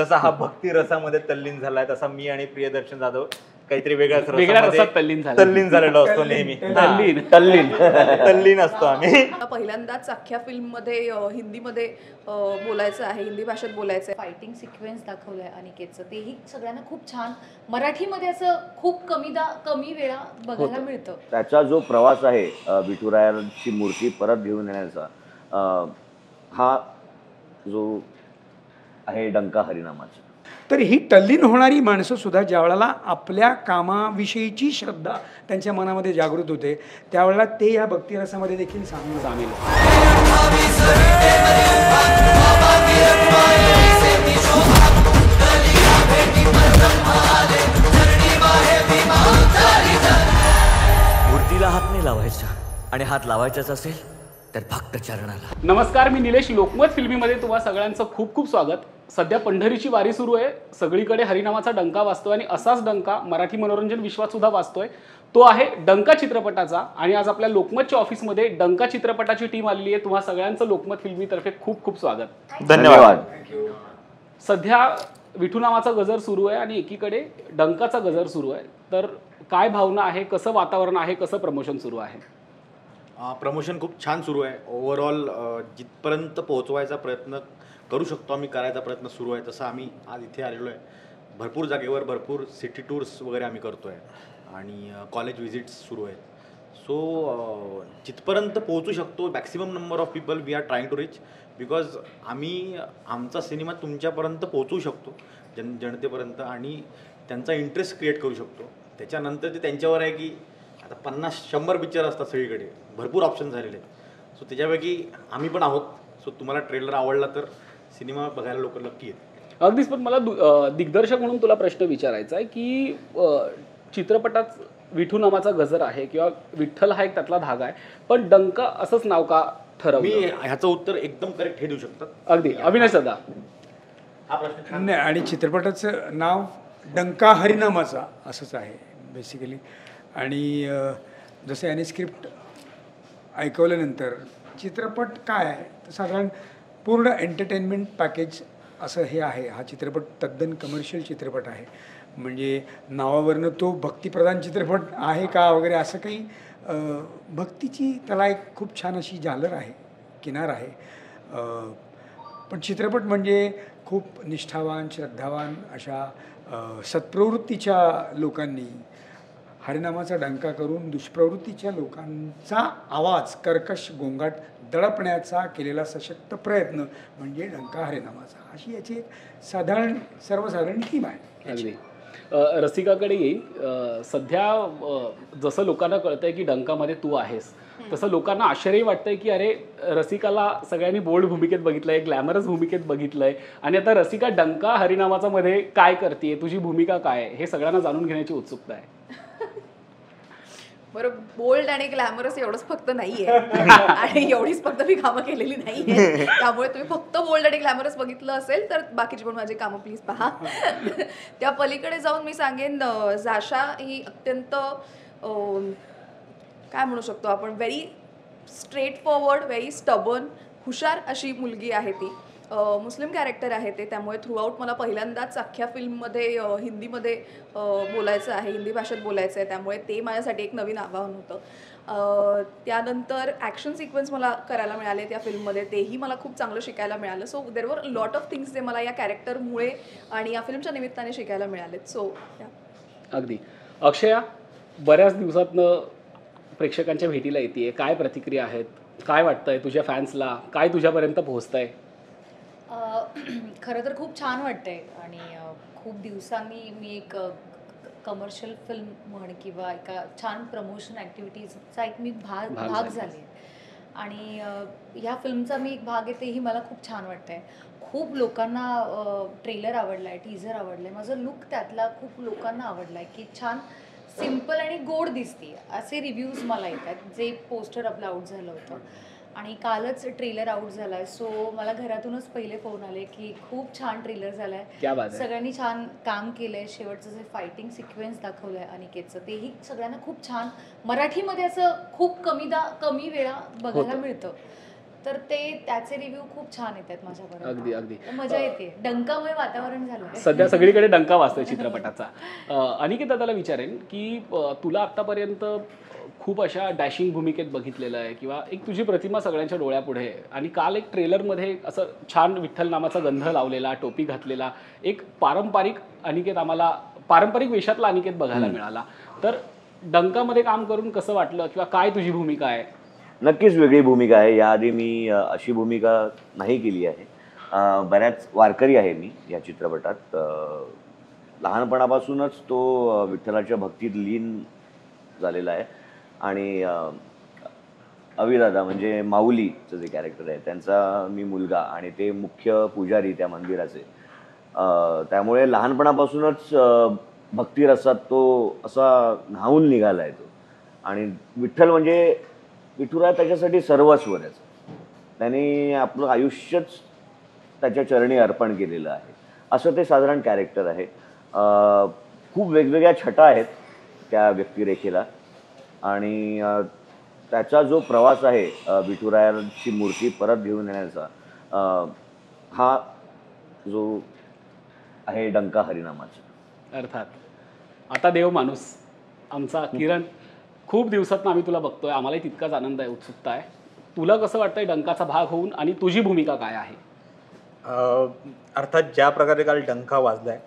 जसा हा भक्ती रसामध्ये तल्लीन झालाय तसा मी आणि प्रियदर्शन जाधव काहीतरी वेगळ्याच रसात तल्लीन झालेलो असतो नेहमी. तल्लीन असतो आम्ही. पहिल्यांदाच अख्ख्या फिल्ममध्ये हिंदीमध्ये बोलायचं आहे, हिंदी भाषेत बोलायचं आहे. फायटिंग सिक्वेन्स दाखवलाय अनिकेतचं, तेही सगळ्यांना खूप छान मराठीमध्ये असं खूप कमी वेळा बघायला मिळतं. त्याचा जो प्रवास आहे विठुरायाची मूर्ती परत घेऊन येण्याचा, हा जो आहे डंका हरिनामाचा. तर ही तल्लीन होणारी माणसं सुद्धा ज्यावेळेला आपल्या कामाविषयीची श्रद्धा त्यांच्या मनामध्ये जागृत होते त्यावेळेला ते या भक्तिरसामध्ये देखील सामील. मूर्तीला हात नाही लावायचा आणि हात लावायचाच असेल तर फक्त चरणाला. नमस्कार, मी निलेश. लोकमत फिल्मीमध्ये तुम्हा सगळ्यांचं खूप खूप स्वागत. सध्या पंढरीची वारी सुरू आहे, सगळीकडे हरिनामाचा डंका वाजतोय आणि असाच डंका मराठी मनोरंजन विश्वात सुद्धा वाजतोय. तो आहे डंका चित्रपटाचा. आणि आज आपल्या लोकमतच्या ऑफिसमध्ये डंका चित्रपटाची टीम आलेली आहे. तुम्हा सगळ्यांचं लोकमत फिल्मीतर्फे खूप खूप स्वागत. धन्यवाद. सध्या विठू नामाचा गजर सुरू आहे आणि एकीकडे डंकाचा गजर सुरू आहे. तर काय भावना आहे, कसं वातावरण आहे, कसं प्रमोशन सुरू आहे? प्रमोशन खूप छान सुरू आहे. ओव्हरऑल जिथपर्यंत पोहोचवायचा प्रयत्न करू शकतो आम्ही करायचा प्रयत्न सुरू आहे. तसं आम्ही आज इथे आलेलो आहे. भरपूर जागेवर भरपूर सिटी टूर्स वगैरे आम्ही करतो आहे आणि कॉलेज व्हिजिट्स सुरू आहेत. सो जिथपर्यंत पोहोचू शकतो maximum number of people we are trying to reach, because आम्ही आमचा सिनेमा तुमच्यापर्यंत पोहोचवू शकतो, जनतेपर्यंत, आणि त्यांचा इंटरेस्ट क्रिएट करू शकतो. त्याच्यानंतर ते त्यांच्यावर आहे की आता 50-100 पिक्चर असतात सगळीकडे, भरपूर ऑप्शन झालेले आहेत. सो त्याच्यापैकी आम्ही पण आहोत. सो तुम्हाला ट्रेलर आवडला तर सिनेमा बघायला लोक नक्की आहेत. अगदीच. पण मला दिग्दर्शक म्हणून तुला प्रश्न विचारायचा आहे की चित्रपटात विठू नामाचा गजर आहे किंवा विठ्ठल हा एक त्यातला धागा आहे, पण डंका असंच नाव का ठरवलं? मी ह्याचं उत्तर एकदम करेक्ट हे देऊ शकतात. अगदी. अविनाश दादा, हा प्रश्न नाही, आणि चित्रपटाचं नाव डंका हरिनामाचा असंच आहे बेसिकली. आणि जसं याने स्क्रिप्ट ऐकवल्यानंतर चित्रपट काय आहे तर साधारण पूर्ण एंटरटेनमेंट पॅकेज असं हे आहे. हा चित्रपट तद्दन कमर्शियल चित्रपट आहे. म्हणजे नावावरनं तो भक्तिप्रधान चित्रपट आहे का वगैरे असं काही, भक्तीची त्याला एक खूप छान अशी झालर आहे, किनार आहे. पण चित्रपट म्हणजे खूप निष्ठावान, श्रद्धावान अशा सत्प्रवृत्तीच्या लोकांनी हरिनामाचा डंका करून दुष्प्रवृत्तीच्या लोकांचा आवाज, कर्कश गोंगाट दडपण्याचा केलेला सशक्त प्रयत्न म्हणजे डंका हरिनामाचा, अशी याची एक सर्वसाधारण थीम आहे. अगदी. रसिकाकडे येईल. सध्या जसं लोकांना कळतंय की डंकामध्ये तू आहेस, तसं लोकांना आश्चर्य वाटतंय की अरे, रसिकाला सगळ्यांनी बोल्ड भूमिकेत बघितलंय, ग्लॅमरस भूमिकेत बघितलंय, आणि आता रसिका डंका हरिनामाचा मध्ये काय करते, तुझी भूमिका काय आहे, हे सगळ्यांना जाणून घेण्याची उत्सुकता आहे. बरं, बोल्ड आणि ग्लॅमरस एवढंच फक्त नाहीये आणि एवढीच फक्त मी कामं केलेली नाहीये. त्यामुळे तुम्ही फक्त बोल्ड आणि ग्लॅमरस बघितलं असेल तर बाकीची पण माझी कामं प्लीज पहा. त्या पलीकडे जाऊन मी सांगेन, जाशा ही अत्यंत काय म्हणू शकतो आपण, very straight forward, very stubborn, हुशार अशी मुलगी आहे ती. मुस्लिम कॅरेक्टर आहे ते, त्यामुळे थ्रूआउट मला पहिल्यांदाच अख्ख्या फिल्ममध्ये हिंदीमध्ये बोलायचं आहे, हिंदी भाषेत बोलायचं आहे, त्यामुळे ते माझ्यासाठी एक नवीन आव्हान होतं. त्यानंतर ॲक्शन सिक्वेन्स मला करायला मिळाले त्या फिल्ममध्ये, तेही मला खूप चांगलं शिकायला मिळालं. So there were lot of things जे मला या कॅरेक्टरमुळे आणि या फिल्मच्या निमित्ताने शिकायला मिळालेत. सो अगदी. अक्षया, बऱ्याच दिवसातनं प्रेक्षकांच्या भेटीला येते, काय प्रतिक्रिया आहेत, काय वाटतंय तुझ्या फॅन्सला, काय तुझ्यापर्यंत पोहोचतंय? खरं तर खूप छान वाटतंय आणि खूप दिवसांनी मी एक कमर्शियल फिल्म म्हण किंवा एका छान प्रमोशन ॲक्टिव्हिटीजचा एक मी भाग झाले आणि ह्या फिल्मचा मी एक भाग आहे, तेही मला खूप छान वाटतंय. खूप लोकांना ट्रेलर आवडला आहे, टीझर आवडलं आहे, माझा लुक त्यातला खूप लोकांना आवडला आहे की छान सिम्पल आणि गोड दिसते असे रिव्ह्यूज मला येतात. जे पोस्टर आपलं आउट झालं होतं आणि कालच ट्रेलर आउट झाला आहे. सो मला घरातूनच पहिले फोन आले की खूप छान ट्रेलर झाला आहे, सगळ्यांनी छान काम केलं आहे. शेवटचं जे फायटिंग सिक्वेन्स दाखवलं आहे अनिकेतचं, तेही सगळ्यांना खूप छान मराठीमध्ये असं खूप कमी वेळा बघायला मिळतं. तर त्याचे रिव्ह्यू खूप छान येतात माझ्यापर्यंत. अगदी अगदी मजा येते. डंकामुळे वातावरण झालं सध्या सगळीकडे डंका वाजतोय चित्रपटाचा. अनिकेत दादाला विचारेन की तुला आतापर्यंत खूप अशा डॅशिंग भूमिकेत बघितलेलं आहे किंवा एक तुझी प्रतिमा सगळ्यांच्या डोळ्यापुढे आहे आणि काल एक ट्रेलरमध्ये असं छान विठ्ठल नामाचा गंध लावलेला, टोपी घातलेला एक पारंपरिक अनिकेत, आम्हाला पारंपरिक वेशातला अनिकेत बघायला मिळाला. तर डंकामध्ये काम करून कसं वाटलं किंवा काय तुझी भूमिका आहे? नक्कीच वेगळी भूमिका आहे. याआधी मी अशी भूमिका नाही केली आहे. बऱ्याच वारकरी आहे मी या चित्रपटात. लहानपणापासूनच तो विठ्ठलाच्या भक्तीत लीन झालेला आहे आणि अविदादा म्हणजे माऊलीचं जे कॅरेक्टर आहे त्यांचा मी मुलगा आणि ते मुख्य पुजारी त्या मंदिराचे. त्यामुळे लहानपणापासूनच भक्तिरसात तो असा न्हावून निघाला आहे तो. आणि विठ्ठल म्हणजे विठुराय त्याच्यासाठी सर्वस्व त्याचं. त्याने आपलं आयुष्यच त्याच्या चरणी अर्पण केलेलं आहे असं ते साधारण कॅरेक्टर आहे. खूप वेगवेगळ्या छटा आहेत त्या व्यक्तिरेखेला आणि त्याचा जो प्रवास आहे विठुरायाची मूर्ती परत घेऊन येण्याचा, हा जो आहे डंका हरिनामाचा. अर्थात आता देव माणूस आमचा किरण, खूप दिवसात आम्ही तुला बघतोय, आम्हालाही तितकाच आनंद आहे, उत्सुकता आहे. तुला कसं वाटतंय डंकाचा भाग होऊन आणि तुझी भूमिका काय आहे? अर्थात ज्या प्रकारे काल डंका वाजलाय,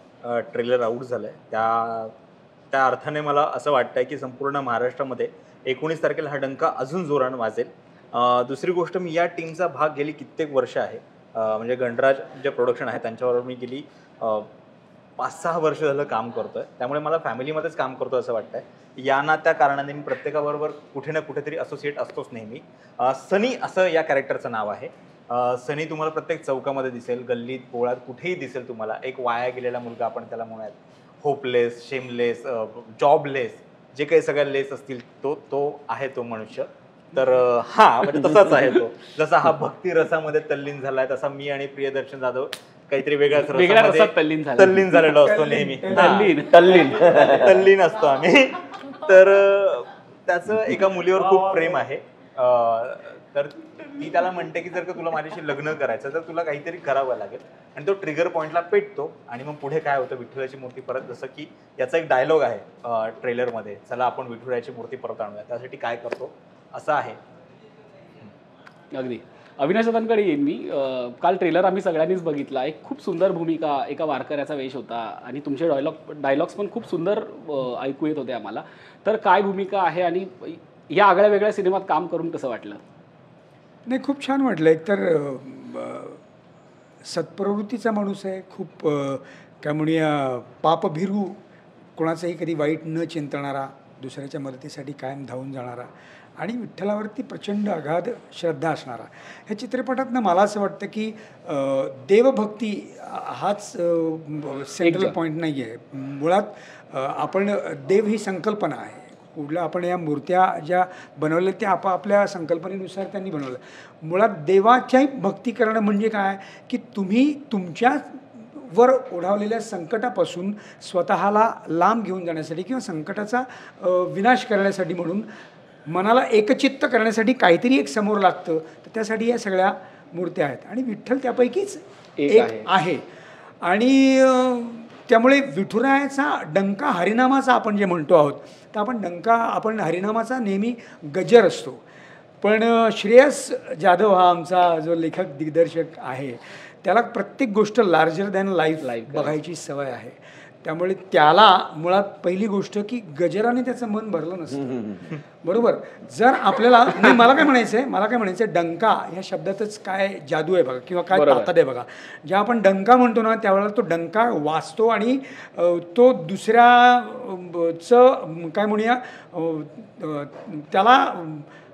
ट्रेलर आऊट झालाय, त्या अर्थाने मला असं वाटतंय की संपूर्ण महाराष्ट्रामध्ये 19 तारखेला हा डंका अजून जोरानं वाजेल. दुसरी गोष्ट, मी या टीमचा भाग गेली कित्येक वर्ष आहे. म्हणजे गणराज जे प्रोडक्शन आहे त्यांच्याबरोबर मी गेली 5-6 वर्ष झालं काम करतोय. त्यामुळे मला फॅमिलीमध्येच काम करतो असं वाटतंय. या ना त्या कारणाने मी प्रत्येकाबरोबर कुठे ना कुठेतरी असोसिएट असतोच नेहमी. सनी असं या कॅरेक्टरचं नाव आहे. सनी तुम्हाला प्रत्येक चौकामध्ये दिसेल, गल्लीत पोळात कुठेही दिसेल तुम्हाला. एक वाया गेलेला मुलगा आपण त्याला म्हणूयात, होपलेस, शेमलेस, जॉबलेस, जे काही सगळ्या लेस असतील तो आहे तो मनुष्य. तर म्हणजे तसाच आहे तो. जसा हा भक्ती रसामध्ये तल्लीन झालाय तसा मी आणि प्रियदर्शन जाधव काहीतरी वेगळ्याच रसात तल्लीन झालेलो असतो नेहमी. तल्लीन असतो आम्ही. तर त्याचं एका मुलीवर खूप प्रेम आहे. तर ती त्याला म्हणते की जर का तुला माझ्याशी लग्न करायचं तर तुला काहीतरी करावं लागेल. आणि तो ट्रिगर पॉईंटला पेटतो आणि मग पुढे काय होतं, विठुरायाची मूर्ती परत, जसं की याचा एक डायलॉग आहे ट्रेलरमध्ये, चला आपण विठुरायाची मूर्ती परत आणूया, त्यासाठी काय करतो असं आहे. अगदी. अविनाश दादांकडे येईन मी. काल ट्रेलर आम्ही सगळ्यांनीच बघितला. एक खूप सुंदर भूमिका, एका वारकऱ्याचा वेश होता आणि तुमचे डायलॉग्स पण खूप सुंदर ऐकू येत होते आम्हाला. तर काय भूमिका आहे आणि या आगळ्या वेगळ्या सिनेमात काम करून कसं वाटलं? नाही, खूप छान वाटलं. एकतर सत्प्रवृत्तीचा माणूस आहे, खूप काय म्हणूया पापभिरू, कोणाचंही कधी वाईट न चिंतणारा, दुसऱ्याच्या मदतीसाठी कायम धावून जाणारा आणि विठ्ठलावरती प्रचंड अगाध श्रद्धा असणारा. ह्या चित्रपटातनं मला असं वाटतं की देवभक्ती हाच सेंट्रल पॉईंट नाही आहे. मुळात आपण देव ही संकल्पना आहे. कुठल्या आपण या मूर्त्या ज्या बनवल्या त्या आपापल्या संकल्पनेनुसार त्यांनी बनवल्या. मुळात देवाच्याही भक्ती करणं म्हणजे काय की तुम्ही तुमच्या वर ओढावलेल्या संकटापासून स्वतःला लांब घेऊन जाण्यासाठी किंवा संकटाचा विनाश करण्यासाठी म्हणून मनाला एकचित्त करण्यासाठी काहीतरी एक समोर लागतं. तर त्यासाठी या सगळ्या मूर्त्या आहेत आणि विठ्ठल त्यापैकीच एक आहे. आणि त्यामुळे विठुरायाचा डंका हरिनामाचा आपण जे म्हणतो आहोत, तर आपण हरिनामाचा नेहमी गजर असतो. पण श्रेयस जाधव हा आमचा जो लेखक दिग्दर्शक आहे, त्याला प्रत्येक गोष्ट लार्जर दॅन लाईफ बघायची सवय आहे. त्यामुळे त्याला मुळात पहिली गोष्ट की गजराने त्याचं मन भरलं नसतं. बरोबर. जर आपल्याला मला काय म्हणायचं डंका ह्या शब्दातच काय जादू आहे बघा किंवा काय ताकद आहे बघा. जेव्हा आपण डंका म्हणतो ना त्यावेळेला तो डंका वाजतो आणि तो दुसऱ्याचं काय म्हणूया त्याला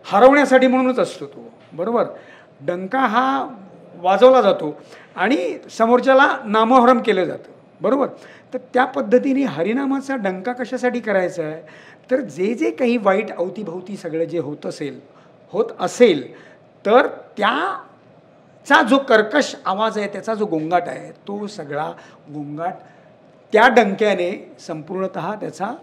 हरवण्यासाठी म्हणूनच असतो तो. बरोबर. डंका हा वाजवला जातो आणि समोरच्याला नामोहरम केलं जातं. बरोबर. तर त्या पद्धतीने हरिनामाचा डंका कशासाठी करायचा आहे, तर जे जे काही वाईट अवतीभवती सगळं जे होत असेल तर त्याचा जो कर्कश आवाज आहे, त्याचा जो गोंगाट आहे, तो सगळा गोंगाट त्या डंक्याने संपूर्णतः त्याचा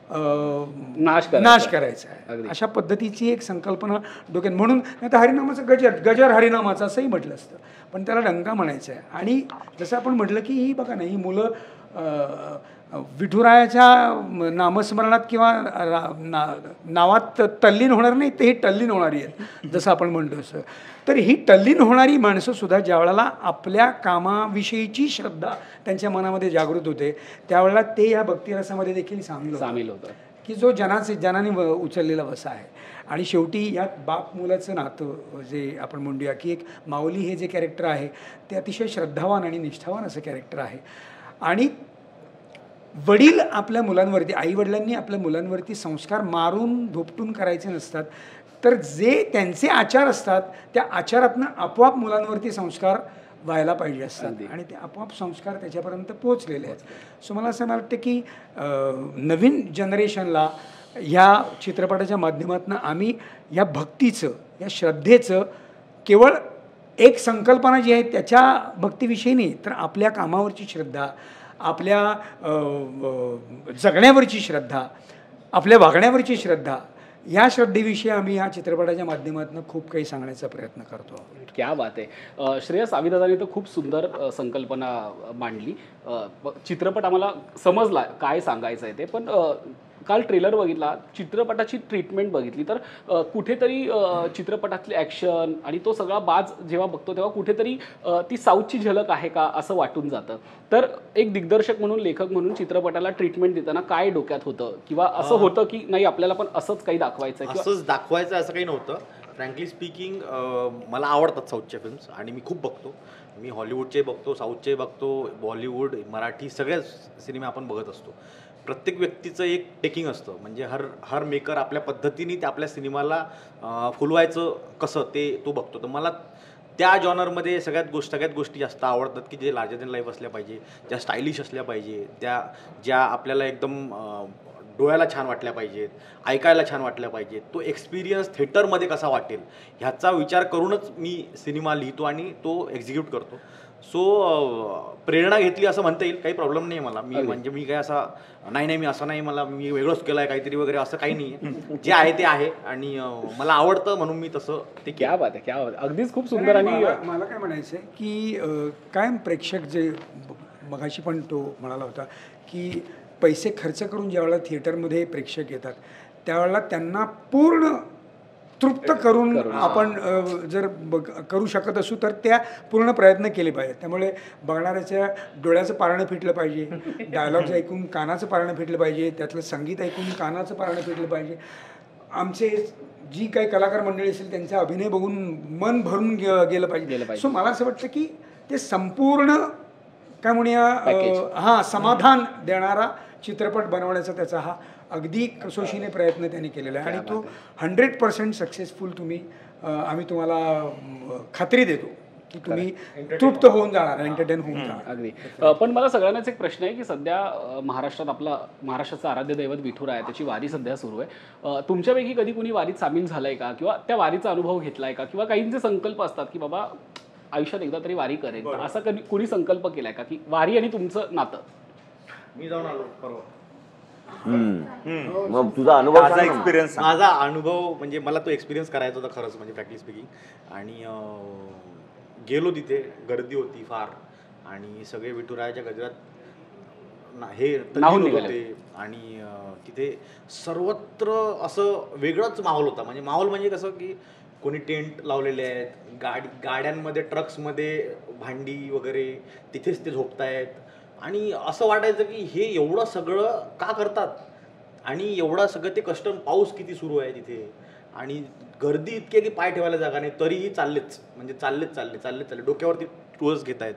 नाश करायचा आहे. अगदी. अशा पद्धतीची एक संकल्पना डोक्यात, म्हणून नाही तर हरिनामाचं गजर हरिनामाचं असंही म्हटलं असतं, पण त्याला डंका म्हणायचं आहे. आणि जसं आपण म्हटलं की ही बघा ना, ही मुलं विठुरायाच्या नामस्मरणात किंवा नावात तल्लीन होणार नाही, ते ही टल्लीन होणारी आहेत, जसं आपण म्हणतो असं. तर ही टल्लीन होणारी माणसंसुद्धा ज्यावेळेला आपल्या कामाविषयीची श्रद्धा त्यांच्या मनामध्ये जागृत होते, त्यावेळेला ते या भक्तिरसामध्ये देखील सामील होतं, की जो जनाने उचललेला वसा आहे. आणि शेवटी यात बाप मुलाचं नातं जे आपण म्हणूया की एक माऊली हे जे कॅरेक्टर आहे ते अतिशय श्रद्धावान आणि निष्ठावान असं कॅरेक्टर आहे. आणि वडील आपल्या मुलांवरती, आईवडिलांनी आपल्या मुलांवरती संस्कार मारून धोपटून करायचे नसतात, तर जे त्यांचे आचार असतात त्या आचारातनं आपोआप मुलांवरती संस्कार व्हायला पाहिजे असतात, आणि ते आपोआप संस्कार त्याच्यापर्यंत पोहोचलेले आहेत. सो मला असं वाटतं की नवीन जनरेशनला ह्या चित्रपटाच्या माध्यमातून आम्ही या भक्तीचं, या श्रद्धेचं, केवळ एक संकल्पना जी आहे त्याच्या भक्तीविषयी नाही, तर आपल्या कामावरची श्रद्धा, आपल्या जगण्यावरची श्रद्धा, आपल्या वागण्यावरची श्रद्धा, या श्रद्धेविषयी आम्ही या चित्रपटाच्या माध्यमातून खूप काही सांगण्याचा प्रयत्न करतो. क्या बात आहे. श्रेयस, आविदादांनी तर खूप सुंदर संकल्पना मांडली. चित्रपट आम्हाला समजला काय सांगायचं आहे ते, पण काल ट्रेलर बघितला, चित्रपटाची ट्रीटमेंट बघितली, तर कुठेतरी चित्रपटातली ॲक्शन आणि तो सगळा बाज जेव्हा बघतो तेव्हा कुठेतरी ती साऊथची झलक आहे का असं वाटून जातं. तर एक दिग्दर्शक म्हणून, लेखक म्हणून चित्रपटाला ट्रीटमेंट देताना काय डोक्यात होतं, किंवा असं होतं की नाही आपल्याला पण असंच काही दाखवायचं आहे, असंच दाखवायचं असं काही नव्हतं. फ्रँकली स्पीकिंग, मला आवडतात साऊथच्या फिल्म्स आणि मी खूप बघतो. मी हॉलिवूडचे बघतो, साऊथचे बघतो, बॉलिवूड, मराठी, सगळ्याच सिनेमे आपण बघत असतो. प्रत्येक व्यक्तीचं एक टेकिंग असतं, म्हणजे हर मेकर आपल्या पद्धतीने ते आपल्या सिनेमाला फुलवायचं कसं ते तो बघतो. तर मला त्या जॉनरमध्ये सगळ्यात गोष्टी जास्त आवडतात की जे लार्जर दॅन लाईफ असल्या पाहिजे, ज्या स्टायलिश असल्या पाहिजे, ज्या आपल्याला एकदम डोळ्याला छान वाटल्या पाहिजेत, ऐकायला छान वाटल्या पाहिजेत. तो एक्सपिरियन्स थिएटरमध्ये कसा वाटेल ह्याचा विचार करूनच मी सिनेमा लिहितो आणि तो एक्झिक्यूट करतो. सो प्रेरणा घेतली असं म्हणता येईल, काही प्रॉब्लेम नाही मला. मी काय असा नाही मी असं नाही, मला मी वेगळंच केलं आहे काहीतरी वगैरे असं काही नाही आहे. जे आहे ते आहे आणि मला आवडतं म्हणून मी तसं ते. क्या बात आहे, क्या बात आहे. अगदीच खूप सुंदर. आणि मला काय म्हणायचं आहे की कायम प्रेक्षक जे मगाशी पण तो म्हणाला होता की पैसे खर्च करून ज्यावेळेला थिएटरमध्ये प्रेक्षक येतात त्यावेळेला त्यांना पूर्ण तृप्त करून आपण जर करू शकत असू तर त्या पूर्ण प्रयत्न केले पाहिजेत. त्यामुळे बघणाऱ्याच्या डोळ्याचं पारणं फिटलं पाहिजे, डायलॉग्स ऐकून कानाचं पारणं फिटलं पाहिजे, त्यातलं संगीत ऐकून कानाचं पारणं फिटलं पाहिजे. आमचे जी काही कलाकार मंडळी असेल त्यांचा अभिनय बघून मन भरून गेलं पाहिजे. सो मला असं वाटतं की ते संपूर्ण काय म्हणूया समाधान देणारा चित्रपट बनवण्याचा त्याचा हा अगदी कसोशीने प्रयत्न त्यांनी केलेला आहे, आणि तो 100% सक्सेसफुल आम्ही तुम्हाला खात्री देतो की तुम्ही तृप्त होऊन जाणार, एंटरटेन होऊन जाणार. अगदी. पण मला सगळ्यांनाच एक प्रश्न आहे की सध्या महाराष्ट्रात महाराष्ट्राचं आराध्य दैवत विठुराय आहे, त्याची वारी सध्या सुरू आहे. तुमच्यापैकी कधी कुणी वारीत सामील झालंय का, किंवा त्या वारीचा अनुभव घेतलाय का, किंवा काहींचे संकल्प असतात की बाबा आयुष्यात एकदा तरी वारी करेन, असा कधी कुणी संकल्प केलाय का की वारी आणि तुमचं नातं? मी जाऊन आलो परवा. मग तुझा अनुभव, एक्सपिरियन्स? माझा अनुभव म्हणजे मला तो एक्सपिरियन्स करायचा होता खरंच, म्हणजे प्रॅक्टिस स्पीकिंग. आणि गेलो तिथे, गर्दी होती फार, आणि सगळे विठुरायाच्या गजरात हे तल्लीन होते, आणि तिथे सर्वत्र असं वेगळंच माहोल होता. म्हणजे कसं की कोणी टेंट लावलेले आहेत, गाड्यांमध्ये, ट्रक्समध्ये भांडी वगैरे, तिथेच ते झोपतायत, आणि असं वाटायचं की हे एवढं सगळं का करतात, आणि एवढं सगळं ते कष्ट, पाऊस किती सुरू आहे तिथे, आणि गर्दी इतकी की पाय ठेवायला जागा नाही, तरीही चालले डोक्यावरती तुळस घेत आहेत.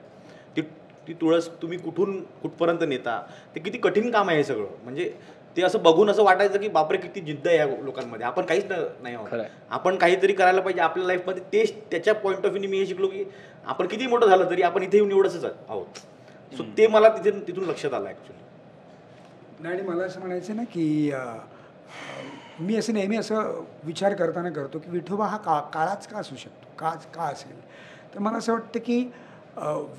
ती तुळस तुम्ही कुठपर्यंत नेता, ते किती कठीण काम आहे हे सगळं. म्हणजे ते असं बघून असं वाटायचं की बापरे किती जिद्द आहे या लोकांमध्ये, आपण काहीच नाही आहोत, आपण काहीतरी करायला पाहिजे आपल्या लाईफमध्ये. तेच त्याच्या पॉईंट ऑफ व्ह्यूने मी हे शिकलो की आपण किती मोठं झालं तरी आपण इथे येऊन एवढंच आहोत. सो ते मला तिथून लक्षात आलं ॲक्च्युली. नाही, मला असं म्हणायचं ना की मी असं नेहमी असं विचार करतो की विठोबा हा काळाच का असू शकतो, का असेल. तर मला असं वाटतं की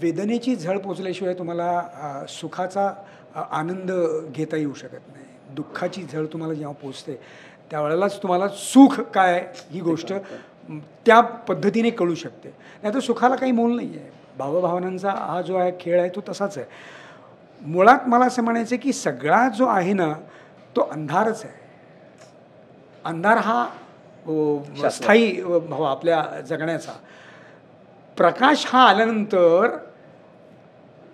वेदनेची झळ पोचल्याशिवाय तुम्हाला सुखाचा आनंद घेता येऊ शकत नाही. दुःखाची झळ तुम्हाला जेव्हा पोचते त्यावेळेलाच तुम्हाला सुख काय ही गोष्ट त्या पद्धतीने कळू शकते. नाही तर सुखाला काही मोल नाही आहे. भावभावनांचा हा जो आहे खेळ आहे तो तसाच आहे. मुळात मला असं म्हणायचं आहे की सगळा जो आहे ना तो अंधारच आहे. अंधार हा स्थायी भाव आपल्या जगण्याचा. प्रकाश हा आल्यानंतर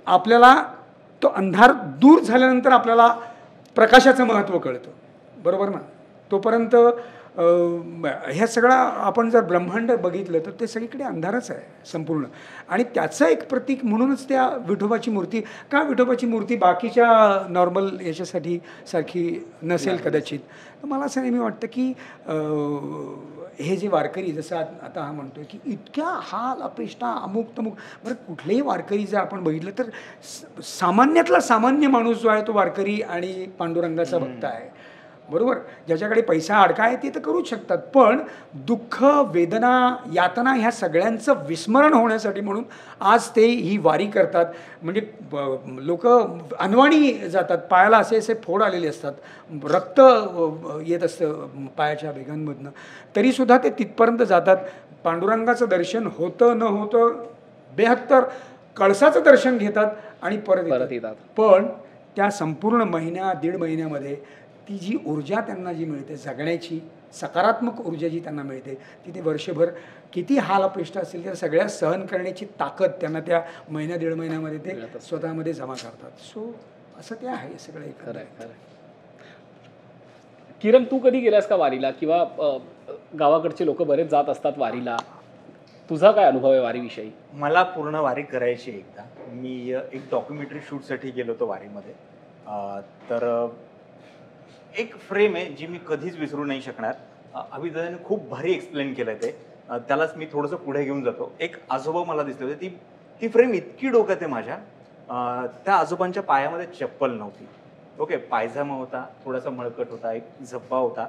आपल्याला तो अंधार दूर झाल्यानंतर आपल्याला प्रकाशाचं महत्त्व कळतं, बरोबर ना. तोपर्यंत ह्या सगळा आपण जर ब्रह्मांड बघितलं तर ते सगळीकडे अंधारच आहे संपूर्ण. आणि त्याचं एक प्रतीक म्हणूनच त्या विठोबाची मूर्ती. का विठोबाची मूर्ती बाकीच्या नॉर्मल याच्यासाठी सारखी नसेल कदाचित. तर मला असं नेहमी वाटतं की हे जे वारकरी जसं आता हा म्हणतो की इतक्या हाल अपेष्टा अमुक तमुक. बरं कुठलेही वारकरी जर आपण बघितलं तर सामान्यातला सामान्य माणूस जो आहे तो वारकरी आणि पांडुरंगाचा भक्त आहे, बरोबर. ज्याच्याकडे पैसा अडका आहे ते तर करूच शकतात, पण दुःख वेदना यातना ह्या सगळ्यांचं विस्मरण होण्यासाठी म्हणून आज ते ही वारी करतात. म्हणजे लोक अनवाणी जातात, पायाला असे असे फोड आलेले असतात, रक्त येत असतं पायाच्या भेगांमधनं, तरीसुद्धा ते तिथपर्यंत जातात. पांडुरंगाचं दर्शन होतं न होतं बेहत्तर कळसाचं दर्शन घेतात आणि परत येतात. पण त्या संपूर्ण दीड महिन्यामध्ये ती जी ऊर्जा त्यांना जी मिळते जगण्याची, सकारात्मक ऊर्जा जी त्यांना मिळते ती ते वर्षभर किती हाल अपेष्ट असेल त्या सगळ्या सहन करण्याची ताकद त्यांना त्या दीड महिन्यामध्ये ते स्वतःमध्ये जमा करतात. सो असं ते आहे सगळं. खरं आहे. किरण, तू कधी गेलास का वारीला? किंवा गावाकडचे लोक बरेच जात असतात वारीला, तुझा काय अनुभव आहे वारीविषयी? मला पूर्ण वारी करायची एकदा. मी एक डॉक्युमेंटरी शूटसाठी गेलो होतो वारीमध्ये. तर एक फ्रेम आहे जी मी कधीच विसरू नाही शकणार. अभिदाने खूप भारी एक्सप्लेन केलं ते. त्यालाच मी थोडंसं पुढे घेऊन जातो. एक आजोबा मला दिसले होते. ती फ्रेम इतकी डोक्यात आहे माझ्या. त्या आजोबांच्या पायामध्ये चप्पल नव्हती. ओके, पायजामा होता, थोडासा मळकट होता, एक झब्बा होता,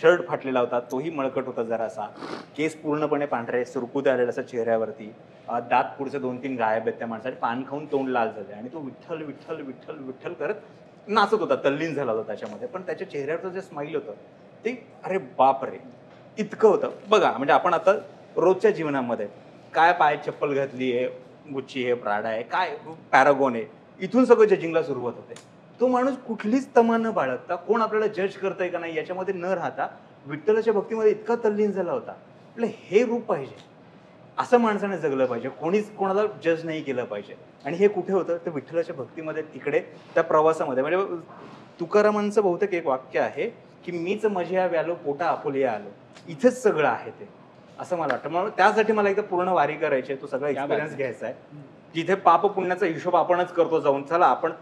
शर्ट फाटलेला होता, तोही मळकट होता जरासा, केस पूर्णपणे पांढरे सुरकुते आलेले असं चेहऱ्यावरती, दात पुढचे 2-3 गायब आहेत त्या माणसाने, पान खाऊन तोंड लाल झाले आणि तो विठ्ठल विठ्ठल विठ्ठल विठ्ठल करत नाचत होता, तल्लीन झाला होता त्याच्यामध्ये. पण त्याच्या चेहऱ्यावरचं जे स्माईल होतं ते अरे बाप रे इतकं होतं. बघा म्हणजे आपण आता रोजच्या जीवनामध्ये काय पायात चप्पल घातली आहे, गुच्ची आहे, प्राडा आहे, काय पॅरागॉन आहे, इथून सगळं जजिंगला सुरुवात होते. तो माणूस कुठलीच तमा न बाळगता, कोण आपल्याला जज करतंय का नाही याच्यामध्ये न राहता विठ्ठलाच्या भक्तीमध्ये इतका तल्लीन झाला होता. आपलं हे रूप पाहिजे, असं माणसाने जगलं पाहिजे, कोणीच कोणाला जज नाही केलं पाहिजे. आणि हे कुठे होतं तर विठ्ठलाच्या भक्तीमध्ये, तिकडे त्या प्रवासामध्ये. म्हणजे तुकारामांचं बहुतेक एक वाक्य आहे की मीच मजा व्यालो पोटा आपुलिया आलो. इथेच सगळं आहे ते, असं मला वाटतं. म्हणून त्यासाठी मला एकदा पूर्ण वारी करायची आहे, तो सगळा एक्सपिरियन्स घ्यायचा आहे. जिथे पाप पुण्याचा हिशोब आपणच करतो जाऊन, चला आपण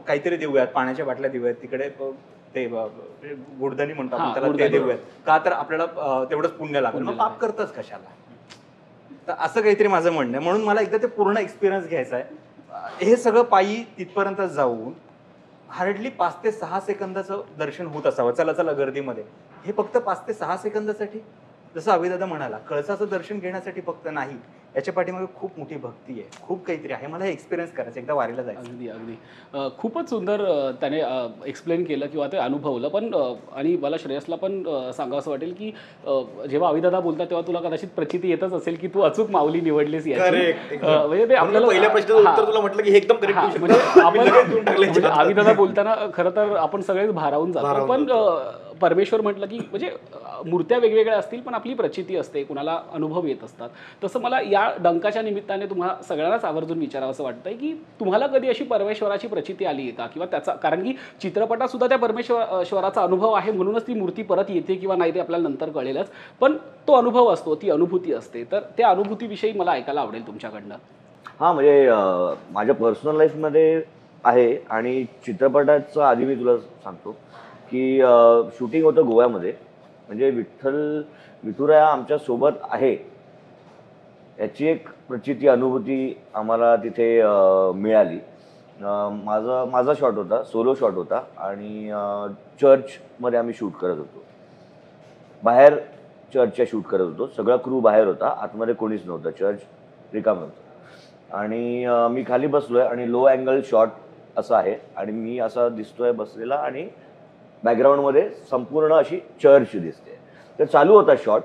काहीतरी देऊयात, पाण्याच्या बाटल्या देऊयात, तिकडे ते गुडधनी म्हणतो आपण त्याला, ते देऊयात का तर आपल्याला तेवढंच पुण्य लागेल, मग पाप करतच कशाला. तर असं काहीतरी माझं म्हणणं आहे. म्हणून मला एकदा ते पूर्ण एक्सपिरियन्स घ्यायचा आहे. हे सगळं पायी तिथपर्यंत जाऊन हार्डली 5 ते 6 सेकंदाचं दर्शन होत असावं. चला चला गर्दीमध्ये, हे फक्त 5 ते 6 सेकंदासाठी. जसं अभिदादा म्हणाला, कळसाचं दर्शन घेण्यासाठी फक्त नाही, याच्या पाठीमागे खूप मोठी भक्ती आहे, खूप काहीतरी आहे. मला हे एक्सपिरियन्स करायचं, एकदा वारीला जायचं. अगदी खूपच सुंदर त्याने एक्सप्लेन केलं किंवा ते अनुभवलं. पण आणि मला श्रेयसला पण सांगावं असं वाटेल की जेव्हा अभिदादा बोलतात तेव्हा तुला कदाचित प्रचिती येतच असेल की तू अचूक माऊली निवडलीस याची. म्हणजे ते आपल्याला पहिल्या प्रश्नाचं उत्तर तुला म्हटलं की हे एकदम करेक्ट. म्हणजे आपण अभिदादा बोलताना खरं तर आपण सगळेच भारावून जातो. पण परमेश्वर म्हटलं की म्हणजे मूर्त्या वेगवेगळ्या असतील पण आपली प्रचिती असते, कुणाला अनुभव येत असतात. तसं मला या डंकाच्या निमित्ताने तुम्हाला सगळ्यांनाच आवर्जून विचारावं असं वाटतंय की तुम्हाला कधी अशी परमेश्वराची प्रचिती आली आहे का? किंवा त्याचा, कारण की चित्रपटात सुद्धा त्या परमेश्वराचा अनुभव आहे म्हणूनच ती मूर्ती परत येते किंवा नाही ते आपल्याला नंतर कळेलच, पण तो अनुभव असतो, ती अनुभूती असते. तर त्या अनुभूतीविषयी मला ऐकायला आवडेल तुमच्याकडनं. हां, म्हणजे माझ्या पर्सनल लाईफमध्ये आहे आणि चित्रपटाचं आधी मी तुला सांगतो की शूटिंग होतं गोव्यामध्ये. म्हणजे विठुराया आमच्या सोबत आहे याची एक प्रचिती अनुभूती आम्हाला तिथे मिळाली. माझा शॉट होता, सोलो शॉट होता आणि चर्चमध्ये आम्ही शूट करत होतो. बाहेर चर्चच्या शूट करत होतो, सगळा क्रू बाहेर होता, आतमध्ये कोणीच नव्हतं, चर्च रिकामं होतं. आणि मी खाली बसलोय आणि लो अँगल शॉट असा आहे आणि मी असा दिसतोय बसलेला आणि बॅकग्राऊंडमध्ये संपूर्ण अशी चर्च दिसते. तर चालू होता शॉट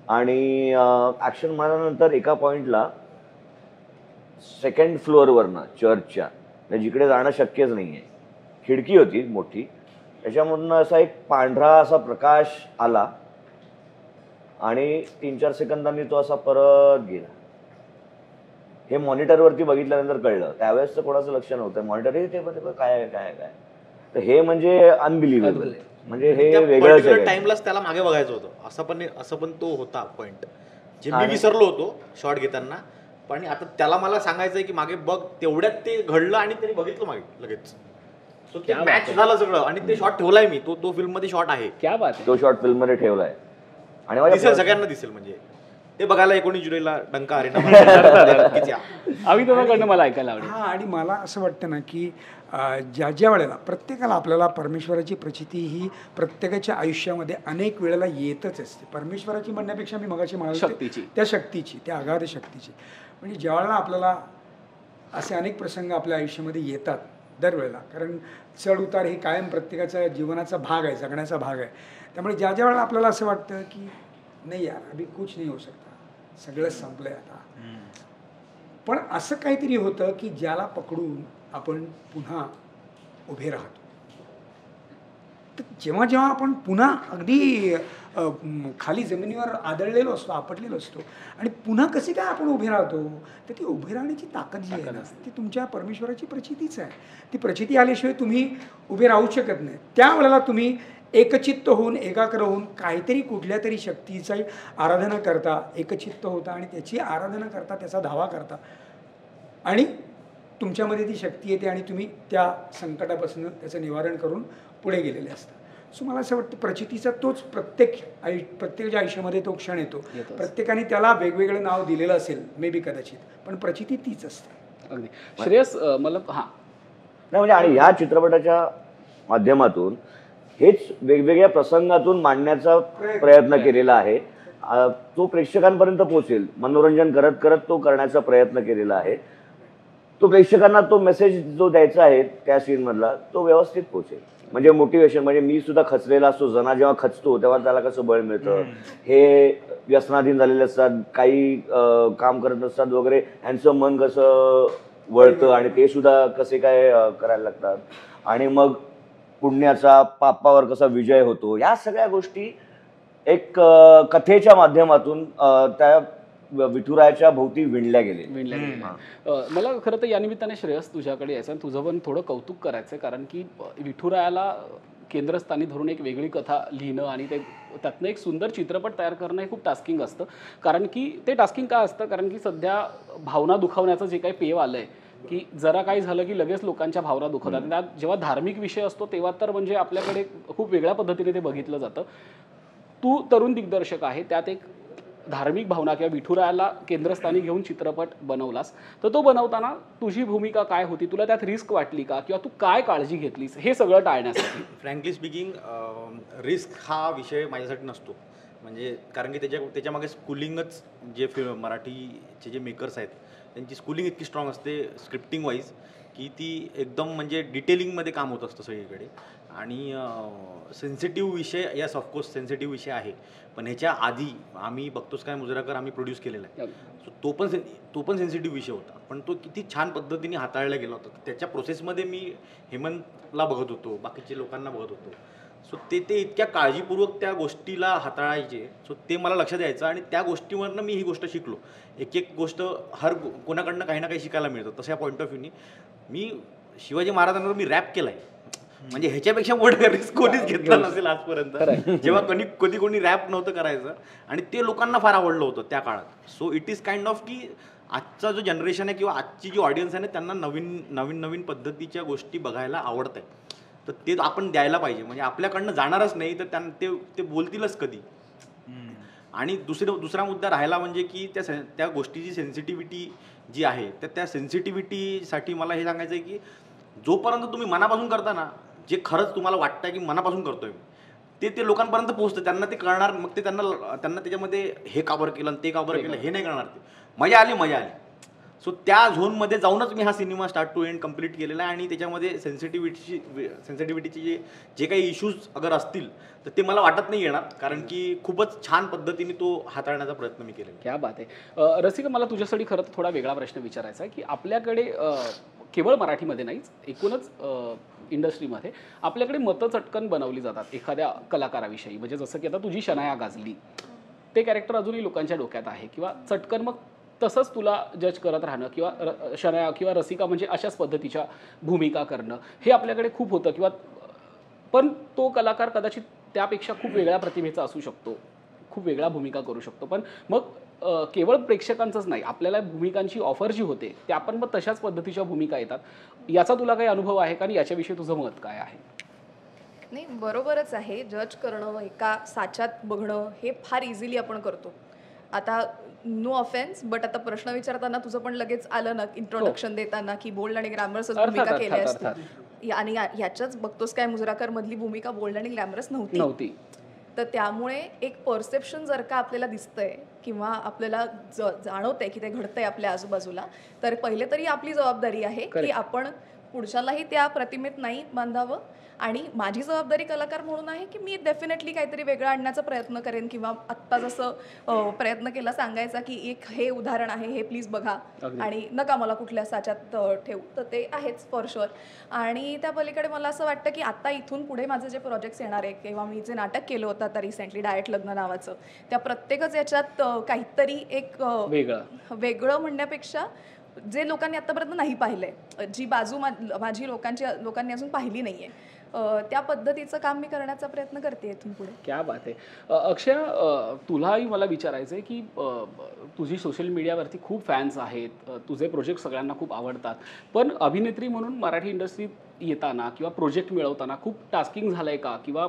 आणि ॲक्शन मारल्यानंतर एका पॉईंटला 2nd फ्लोअरवरनं चर्चच्या जिकडे जाणं शक्यच नाही आहे, खिडकी होती मोठी, त्याच्यामधून असा एक पांढरा असा प्रकाश आला आणि 3-4 सेकंदांनी तो असा परत गेला. हे मॉनिटरवरती बघितल्यानंतर कळलं. त्यावेळेस तर कोणाचं लक्ष नव्हतं. मॉनिटर हे ते काय आहे काय काय. तर हे म्हणजे अनबिलिव्हेबल आहे. म्हणजे हे वेगळंच आहे. टाइमलाच त्याला मागे बघायचं होतं. असं पण तो होता पॉइंट जे मी विसरलो होतो शॉट घेताना. पण आता त्याला मला सांगायचंय की मागे बघ, तेवढ्यात ते घडलं आणि त्यांनी बघितलं मागे लगेच. सो ते मॅच झालं सगळं आणि ते शॉट ठेवलाय मी. तो फिल्म मध्ये शॉट आहे. क्या बात आहे. तो शॉट फिल्म मध्ये ठेवलाय आणि दिसेल, सगळ्यांना दिसेल. म्हणजे ते बघायला 19 जुलैला डंका अरेना. आम्ही तुझ्याकडनं मला ऐकायला आवडेल. हां, आणि मला असं वाटतं ना की ज्या वेळेला प्रत्येकाला आपल्याला परमेश्वराची प्रचिती ही प्रत्येकाच्या आयुष्यामध्ये अनेक वेळेला येतच असते. परमेश्वराची म्हणण्यापेक्षा मी मगाशी म्हणालो शक्तीची, त्या शक्तीची, त्या अगाध शक्तीची. म्हणजे ज्यावेळेला आपल्याला असे अनेक प्रसंग आपल्या आयुष्यामध्ये येतात दरवेळेला, कारण चढ उतार हे कायम प्रत्येकाचा जीवनाचा भाग आहे, जगण्याचा भाग आहे. त्यामुळे ज्या वेळेला आपल्याला असं वाटतं की नाही यार अभी कुछ नहीं हो सकता, सगळंच संपलंय आता, पण असं काहीतरी होतं की ज्याला पकडून आपण पुन्हा उभे राहतो. तर जेव्हा जेव्हा आपण पुन्हा अगदी खाली जमिनीवर आदळलेलो असतो, आपटलेलो असतो आणि पुन्हा कसे काय आपण उभे राहतो, तर ती उभे राहण्याची ताकद जी आहे ना ती तुमच्या परमेश्वराची प्रचितीच आहे. ती प्रचिती आल्याशिवाय तुम्ही उभे राहू शकत नाही. त्यावेळेला तुम्ही एकचित्त होऊन, एकाग्र होऊन काहीतरी कुठल्या तरी शक्तीची आराधना करता, एकचित्त होता आणि त्याची आराधना करता, त्याचा धावा करता आणि तुमच्यामध्ये ती शक्ती येते आणि तुम्ही त्या संकटापासून त्याचं निवारण करून पुढे गेलेले असतात. सो मला असं वाटतं प्रचितीचा तोच प्रत्येकाच्या आयुष्यामध्ये तो क्षण येतो. प्रत्येकाने त्याला वेगवेगळं नाव दिलेलं असेल मे बी कदाचित, पण प्रचिती तीच असते. अगदी. श्रेयस, मला हां नाही म्हणजे आणि ह्या चित्रपटाच्या माध्यमातून हेच वेगवेगळ्या प्रसंगातून मांडण्याचा प्रयत्न केलेला आहे. तो प्रेक्षकांपर्यंत पोहोचेल मनोरंजन करत करत तो करण्याचा प्रयत्न केलेला आहे. तो प्रेक्षकांना तो मेसेज जो द्यायचा आहे त्या सीनमधला तो व्यवस्थित पोहोचेल. म्हणजे मोटिवेशन, म्हणजे मी सुद्धा खचलेला असतो, जना जेव्हा खचतो तेव्हा त्याला कसं बळ मिळतं, हे व्यसनाधीन झालेले असतात, काही काम करत नसतात वगैरे, ह्यांचं मन कसं वळतं आणि ते सुद्धा कसे काय करायला लागतात आणि मग पुण्याचा पापावर कसा विजय होतो, या सगळ्या गोष्टी एक कथेच्या माध्यमातून त्या विठुरायाच्या भोवती विणल्या गेल्या. मला खरं तर या निमित्ताने श्रेयस तुझ्याकडे यायचं आणि तुझं पण थोडं कौतुक करायचं, कारण की विठुरायाला केंद्रस्थानी धरून एक वेगळी कथा लिहिणं आणि ते त्यातनं एक सुंदर चित्रपट तयार करणं हे खूप टास्किंग असतं. कारण की ते टास्किंग का असतं, कारण की सध्या भावना दुखावण्याचं जे काही पेव आलं आहे की जरा काही झालं की लगेच लोकांच्या भावना दुखवतात. त्यात जेव्हा धार्मिक विषय असतो तेव्हा तर म्हणजे आपल्याकडे खूप वेगळ्या पद्धतीने ते बघितलं जातं. तू तरुण दिग्दर्शक आहे, त्यात एक धार्मिक भावना किंवा विठुरायाला केंद्रस्थानी घेऊन चित्रपट बनवलास, तर तो बनवताना तुझी भूमिका काय होती? तुला त्यात रिस्क वाटली का किंवा तू काय काळजी घेतलीस हे सगळं टाळण्यासाठी? फ्रँकली स्पीकिंग रिस्क हा विषय माझ्यासाठी नसतो. म्हणजे कारण की त्याच्यामागे स्कूलिंगच जे मराठीचे जे मेकर्स आहेत त्यांची स्कूलिंग इतकी स्ट्रॉंग असते स्क्रिप्टिंग वाईज की ती एकदम म्हणजे डिटेलिंगमध्ये काम होत असतं सगळीकडे. आणि सेन्सिटिव्ह विषय, यस ऑफकोर्स सेन्सिटिव्ह विषय आहे, पण ह्याच्या आधी आम्ही बघतोस काय मुजराकर आम्ही प्रोड्यूस केलेला आहे. सो तो पण सेन्सिटिव्ह विषय होता, पण तो किती छान पद्धतीने हाताळला गेला होता. त्याच्या प्रोसेसमध्ये मी हेमंतला बघत होतो, बाकीचे लोकांना बघत होतो. सो ते इतक्या काळजीपूर्वक त्या गोष्टीला हाताळायचे. सो ते मला लक्षात यायचं आणि त्या गोष्टीवरनं मी ही गोष्ट शिकलो. एक गोष्ट कोणाकडनं काही ना काही शिकायला मिळतं. तशा पॉईंट ऑफ व्ह्यूनी मी शिवाजी महाराजांवर मी रॅप केलाय, म्हणजे ह्याच्यापेक्षा मोठा रिस्क कोणीच घेतला नसेल आजपर्यंत. जेव्हा कधी कोणी रॅप नव्हतं करायचं आणि ते लोकांना फार आवडलं होतं त्या काळात. So it is kind of की आजचा जो जनरेशन आहे किंवा आजची जी ऑडियन्स आहे ना त्यांना नवीन पद्धतीच्या गोष्टी बघायला आवडत आहे. तर ते आपण द्यायला पाहिजे. म्हणजे आपल्याकडनं जाणारच नाही तर ते बोलतीलच कधी. आणि दुसरा मुद्दा राहिला म्हणजे की त्या गोष्टीची सेन्सिटिव्हिटी जी आहे तर त्या सेन्सिटिव्हिटीसाठी मला हे सांगायचं आहे की जोपर्यंत तुम्ही मनापासून करता ना, जे खरंच तुम्हाला वाटतं की मनापासून करतोय मी, ते लोकांपर्यंत पोहोचतं, त्यांना ते कळणार. मग ते त्यांना त्याच्यामध्ये हे काबर केलं आणि ते काबर केलं हे नाही कळणार. ते मजा आली. सो त्या झोनमध्ये जाऊनच मी हा cinema start to end complete केलेला आहे आणि त्याच्यामध्ये सेन्सिटिव्हिटीचे जे काही इश्यूज अगर असतील तर ते मला वाटत नाही येणार, कारण की खूपच छान पद्धतीने तो हाताळण्याचा प्रयत्न मी केलेला. क्या बात आहे. रसिका, मला तुझ्यासाठी खरं तर थोडा वेगळा प्रश्न विचारायचा आहे की आपल्याकडे केवळ मराठीमध्ये नाहीच, एकूणच इंडस्ट्रीमध्ये आपल्याकडे मतं चटकन बनवली जातात एखाद्या कलाकाराविषयी. म्हणजे जसं की आता तुझी शनाया गाजली, ते कॅरेक्टर अजूनही लोकांच्या डोक्यात आहे किंवा चटकन मग तसंच तुला जज करत राहणं किंवा शनाया किंवा रसिका म्हणजे अशाच पद्धतीच्या भूमिका करणं हे आपल्याकडे खूप होतं किंवा पण तो कलाकार कदाचित त्यापेक्षा खूप वेगळ्या प्रतिभेचा असू शकतो, खूप वेगळ्या भूमिका करू शकतो. पण मग केवळ प्रेक्षकांचंच नाही, आपल्याला भूमिकांची ऑफर जी होते त्या पण मग तशाच पद्धतीच्या भूमिका येतात. याचा तुला काही अनुभव आहे का आणि याच्याविषयी तुझं मत काय आहे? नाही, बरोबरच आहे. जज करणं, एका साच्यात बघणं हे फार इझिली आपण करतो. आता नो ऑफेन्स, बट आता प्रश्न विचारताना तुझं पण लगेच आलं ना इंट्रोडक्शन देताना की बोल्ड आणि ग्लॅमरस भूमिका केल्या असतील, आणि ह्याच्याच बघतोस काय मुजराकर मधली भूमिका बोल्ड आणि ग्लॅमरस नव्हती. तर त्यामुळे एक परसेप्शन जर का आपल्याला दिसतंय किंवा आपल्याला जाणवतंय की ते घडतंय आपल्या आजूबाजूला, तर पहिले तरी आपली जबाबदारी आहे की आपण पुढच्यालाही त्या प्रतिमेत नाही बांधावं. आणि माझी जबाबदारी कलाकार म्हणून आहे की मी डेफिनेटली काहीतरी वेगळं आणण्याचा प्रयत्न करेन किंवा आत्ता जसं प्रयत्न केला सांगायचा की एक हे उदाहरण आहे, हे प्लीज बघा आणि नका मला कुठल्या साच्यात ठेवू, तर ते आहेच फॉर शुअर. आणि त्या पलीकडे मला असं वाटतं की आता इथून पुढे माझे जे प्रोजेक्ट्स येणार आहे किंवा मी जे नाटक केलं होतं आता रिसेंटली डाएट लग्न नावाचं, त्या प्रत्येकच याच्यात काहीतरी एक वेगळं म्हणण्यापेक्षा जे लोकांनी आतापर्यंत नाही पाहिलंय, जी बाजू माझी लोकांनी अजून पाहिली नाहीये, त्या पद्धतीचं काम मी करण्याचा प्रयत्न करते इथून पुढे. क्या बात आहे. अक्षय, तुलाही मला विचारायचं आहे की तुझी सोशल मीडियावरती खूप फॅन्स आहेत, तुझे प्रोजेक्ट सगळ्यांना खूप आवडतात, पण अभिनेत्री म्हणून मराठी इंडस्ट्रीत येताना किंवा प्रोजेक्ट मिळवताना खूप टास्किंग झालं आहे का, किंवा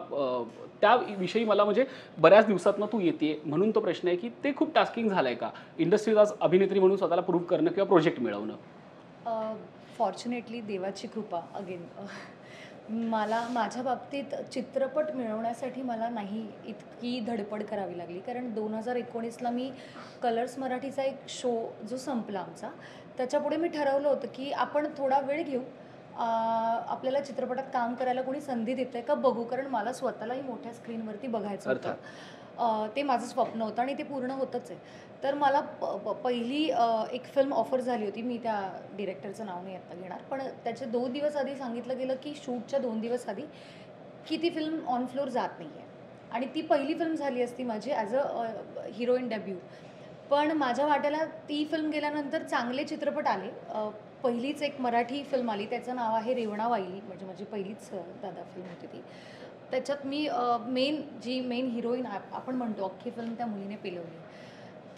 त्याविषयी मला म्हणजे बऱ्याच दिवसातनं तू येते म्हणून तो प्रश्न आहे की ते खूप टास्किंग झालं आहे का इंडस्ट्रीत आज अभिनेत्री म्हणून स्वतःला प्रूव्ह करणं किंवा प्रोजेक्ट मिळवणं? फॉर्च्युनेटली देवाची कृपा अगेन, मला माझ्या बाबतीत चित्रपट मिळवण्यासाठी मला नाही इतकी धडपड करावी लागली, कारण 2019ला मी कलर्स मराठीचा एक शो जो संपला आमचा, त्याच्यापुढे मी ठरवलं होतं की आपण थोडा वेळ घेऊ, आपल्याला चित्रपटात काम करायला कोणी संधी देत आहे का बघू, कारण मला स्वतःलाही मोठ्या स्क्रीनवरती बघायचं होतं. ते माझं स्वप्न होतं आणि ते पूर्ण होतंच आहे. तर मला पहिली एक फिल्म ऑफर झाली होती, मी त्या डिरेक्टरचं नाव नाही आता घेणार, पण त्याचे 2 दिवस आधी सांगितलं गेलं की शूटच्या 2 दिवस आधी की ती फिल्म ऑन फ्लोअर जात नाही आहे, आणि ती पहिली फिल्म झाली असती माझी ॲज अ हिरोईन डेब्यू. पण माझ्या वाट्याला ती फिल्म गेल्यानंतर चांगले चित्रपट आले. पहिलीच एक मराठी फिल्म आली, त्याचं नाव आहे रेवणा वाहिली, म्हणजे माझी पहिलीच दादा फिल्म होती ती. त्याच्यात मी मेन हिरोईन आपण म्हणतो, अख्खी फिल्म त्या मुलीने पेलवली.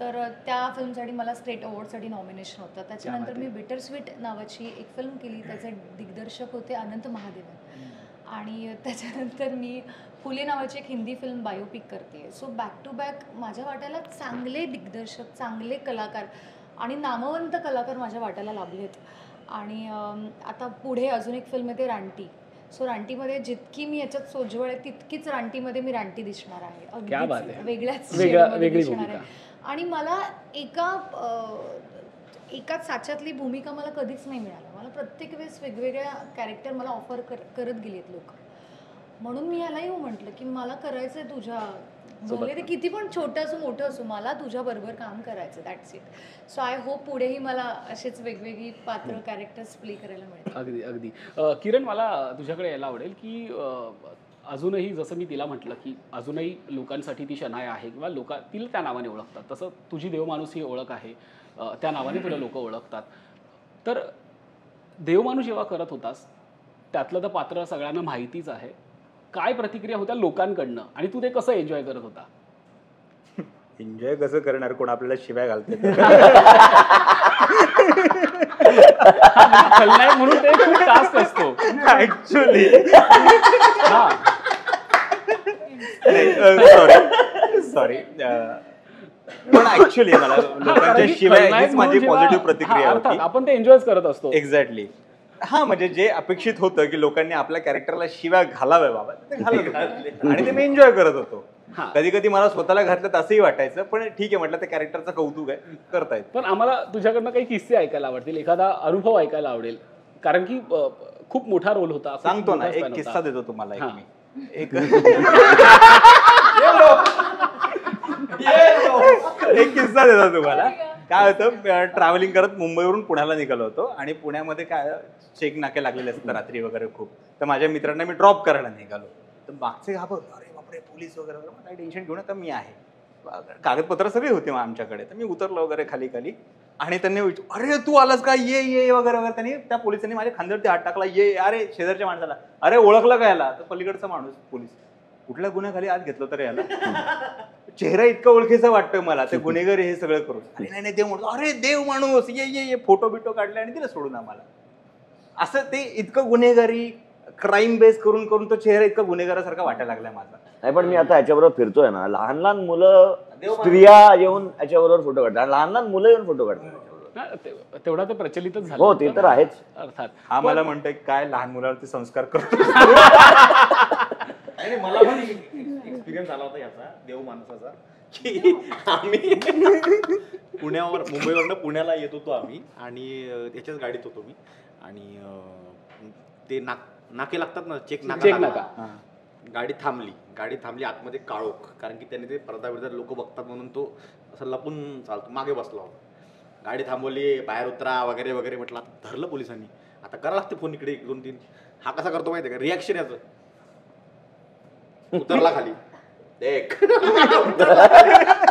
तर त्या फिल्मसाठी मला स्टेट अवॉर्डसाठी नॉमिनेशन होतं. त्याच्यानंतर मी बिटर स्वीट नावाची एक फिल्म केली, त्याचे दिग्दर्शक होते अनंत महादेवन. आणि त्याच्यानंतर मी फुले नावाची एक हिंदी फिल्म बायोपिक करते. सो बॅक टू बॅक माझ्या वाट्याला चांगले दिग्दर्शक, चांगले कलाकार आणि नामवंत कलाकार माझ्या वाट्याला लाभलेत. आणि आता पुढे अजून एक फिल्म येते रानटी. सो रानटीमध्ये जितकी मी याच्यात सोज्वळ आहे तितकीच रानटीमध्ये मी रानटी दिसणार आहे, अगदी वेगळ्याच दिसणार आहे. आणि मला एकाच साच्यातली भूमिका मला कधीच नाही मिळाली. मला प्रत्येक वेळेस वेगवेगळ्या कॅरेक्टर मला ऑफर करत गेलेत लोक, म्हणून मी यालाही म्हटलं की मला करायचं आहे तुझ्या, भले ते किती पण छोटं असो मोठं असो, मला तुझ्याबरोबर काम करायचं, that's it. So I hope पुढेही मला असेच वेगवेगळी पात्र कॅरेक्टर्स प्ले करायला मिळतील. अगदी अगदी. किरण, मला तुझ्याकडे यायला आवडेल की अजूनही जसं मी तिला म्हटलं की अजूनही लोकांसाठी ती शनाया आहे किंवा लोक तिला त्या नावाने ओळखतात, तसं तुझी देवमाणूस ही ओळख आहे, त्या नावाने तुला लोक ओळखतात. तर देवमाणूस जेव्हा करत होतास त्यातलं तर पात्र सगळ्यांना माहितीच आहे, काय प्रतिक्रिया होत्या लोकांकडनं आणि तू ते कसं एन्जॉय करत होता? एन्जॉय कसं करणार, कोण आपल्याला शिव्या घालते खलनायक म्हणून ते खूप टास्क असतो ऍक्च्युअली. सॉरी पण ऍक्च्युअली मला लोकांच्या शिवाय हीच माझी पॉझिटिव्ह प्रतिक्रिया होती. आपण ते एन्जॉयच करत असतो. एक्झॅक्टली. हा, म्हणजे जे अपेक्षित होतं की लोकांनी आपल्या कॅरेक्टरला शिव्या घालाव्या बाबा, ते घालत आणि ते मी एन्जॉय करत होतो. हा. कधी कधी मला स्वतःला घातलं असंही वाटायचं, पण ठीक आहे म्हटलं, त्या कॅरेक्टरचं कौतुक आहे, करतायत. पण आम्हाला तुझ्याकडनं काही किस्से ऐकायला आवडतील, एखादा अनुभव ऐकायला आवडेल, कारण की खूप मोठा रोल होता. खूप सांगतो ना, मोठा एक span किस्सा होता. देतो तुम्हाला. हा. एक किस्सा देतो तुम्हाला. काय होतं, ट्रॅव्हलिंग करत मुंबईवरून पुण्याला निघालो होतो आणि पुण्यामध्ये काय चेक नाके लागलेले असतात रात्री वगैरे खूप. तर माझ्या मित्रांना मी ड्रॉप करायला निघालो, तर मागचे घाबरलो, अरे बापरे पोलीस वगैरे, काही टेन्शन घेऊन आता मी आहे, कागदपत्र सगळे होते आमच्याकडे. तर मी उतरलो वगैरे खाली आणि त्यांनी अरे तू आलास का, ये ये वगैरे वगैरे. त्यांनी त्या पोलिसांनी माझ्या खांद्यावरती हात टाकला, ये अरे शेजारच्या माणसाला, अरे ओळखलं का याला? तर पलीकडचा माणूस पोलीस, कुठल्या गुन्ह्याखाली आत घेतलं तर याला? चेहरा इतका ओळखीचा वाटतोय मला, ते गुन्हेगार हे सगळं करून. अरे नाही देव म्हणतो, अरे देव माणूस, ये ये ये, फोटो बिटो काढले आणि दिलं सोडून आम्हाला. असं ते इतकं गुन्हेगारी क्राईम बेस करून करून तो चेहरा इतका गुन्हेगारासारखा वाटायला लागलाय माझा. नाही पण मी आता याच्याबरोबर फिरतोय ना, लहान लहान मुलं स्त्रिया येऊन याच्याबरोबर फोटो काढतात, लहान लहान मुलं येऊन फोटो काढतात. तेवढा तर प्रचलितच झाला. हो ते तर आहेच. अर्थात हा मला म्हणतोय काय लहान मुलावरती संस्कार करतो. आणि मला पण एक्सपिरियन्स आला होता याचा, देव माणसाचा, की आम्ही मुंबईवरनं पुण्याला येत होतो आम्ही, आणि याच्याच गाडीत होतो मी, आणि ते नाके लागतात ना, चेक नाका. गाडी थांबली आतमध्ये काळोख, कारण की त्याने ते पडदा लोक बघतात म्हणून तो असं लपून चालतो, मागे बसला होता. गाडी थांबवली, बाहेर उतरा वगैरे वगैरे, म्हटलं आता धरलं पोलिसांनी, आता करा लागते फोन इकडे 1-2-3. हा कसा करतो माहिती आहे का, रिॲक्शन याचं, उतरला खाली, देख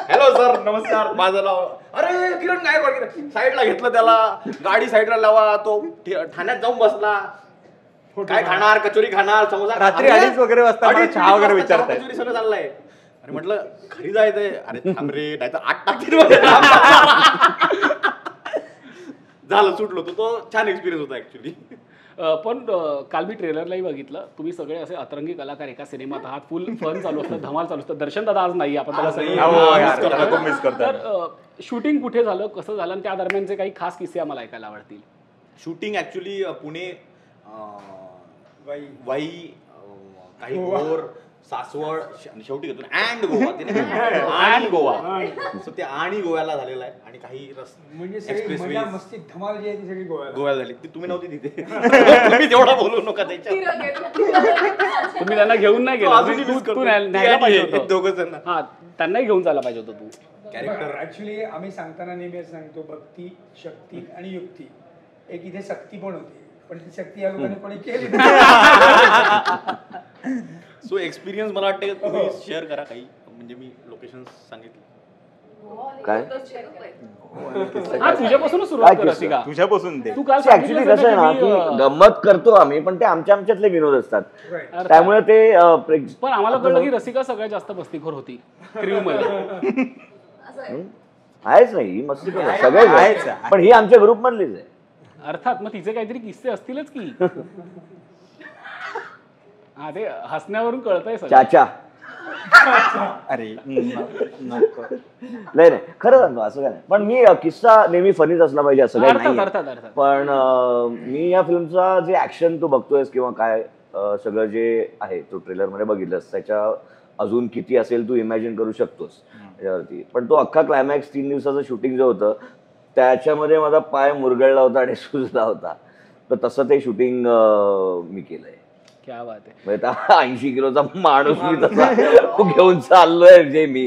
हॅलो सर नमस्कार, माझं नाव, अरे किरण गायकवाड, साईडला घेतलं त्याला, गाडी साईडला लावा, तो ठाण्यात जाऊन बसला. काय खाणार, कचोरी खाणार, समोसा, रात्री 2:30 वगैरे वाजता चहा वगैरे विचारताय, कचोरी सगळं चाललंय. अरे म्हटलं घरी जायचंय, अरे थांब रे, नाही तर 8 टाकतील. झालं, सुटलो. तो छान एक्सपिरियन्स होता ऍक्च्युली. पण काल मी ट्रेलरलाही बघितलं, तुम्ही सगळे असे अतरंगी कलाकार एका सिनेमात आहात, फुल फन चालू असतं, धमाल चालू असतं. दर्शन दादा आज नाही, आपण त्याला मिस करतो. तर शूटिंग कुठे झालं, कसं झालं, आणि त्या दरम्यानचे काही खास किस्से आम्हाला ऐकायला आवडतील. शूटिंग ऍक्च्युली पुणे, वाई, काही गोर, सासवड, आणि शेवटी घेतो अँड गोवा. सो ते आणि गोव्याला झालेला आहे, आणि काही म्हणजे एक्सप्रेसवे मस्ती धमाल जी आहे ती सगळी गोव्याला झाली. ती तुम्ही नव्हती तिथे. तुम्ही तेवढा बोलू नका त्याच्यात. तुम्ही त्यांना घेऊन नाही गेला, तू न्यायला पाहिजे होतं. दोघं जण. हा, त्यांनाही घेऊन जायला पाहिजे होतं तू. कॅरेक्टर ऍक्च्युली आम्ही सांगताना नेहमी असं सांगतो, भक्ती, शक्ती आणि युक्ती. एक इथे सक्ती पण होती, पण ती शक्ती या लोकांनी कोणी केली. सो एक्सपिरियन्स मला वाटतं तुम्ही शेअर करा काही, म्हणजे मी लोकेशन सांगितलं. काय हा, तुझ्यापासूनच सुरुवात कर रसिका. तुझ्यापासून ते तू काल ऍक्च्युली कसं आहे ना, की गंमत करतो आम्ही, पण ते आमच्यातले विनोद असतात, त्यामुळे ते पण आम्हाला कळलं की रसिका सगळ्यात जास्त मस्तीखोर होती क्रू मध्ये. आहेच नाही, ही मस्ती सगळे आहेच, पण ही आमच्या ग्रुप मधलीच आहे. अर्थात मग तिचे काहीतरी किस्से असतीलच की. हा, ते हसण्यावरून कळतंय सगळं. चाचा, अरे नाही खरं सांगतो, असं काय नाही. पण मी किस्सा नेहमी फनीच असला पाहिजे असं काही नाही. पण मी या फिल्मचा जे ऍक्शन तू बघतोयस किंवा काय सगळं जे आहे, तो ट्रेलर मध्ये बघितलंस, त्याच्या अजून किती असेल तू इमॅजिन करू शकतोस त्याच्यावरती. पण तो अख्खा क्लायमॅक्स 3 दिवसाचं शूटिंग जो होतं, त्याच्यामध्ये माझा पाय मुरगळला होता आणि सुजला होता. तर तसं ते शूटिंग मी केलंय. क्या बात आहे. म्हणजे 80 किलोचा माणूस मी तसा घेऊन चाललोय, जे मी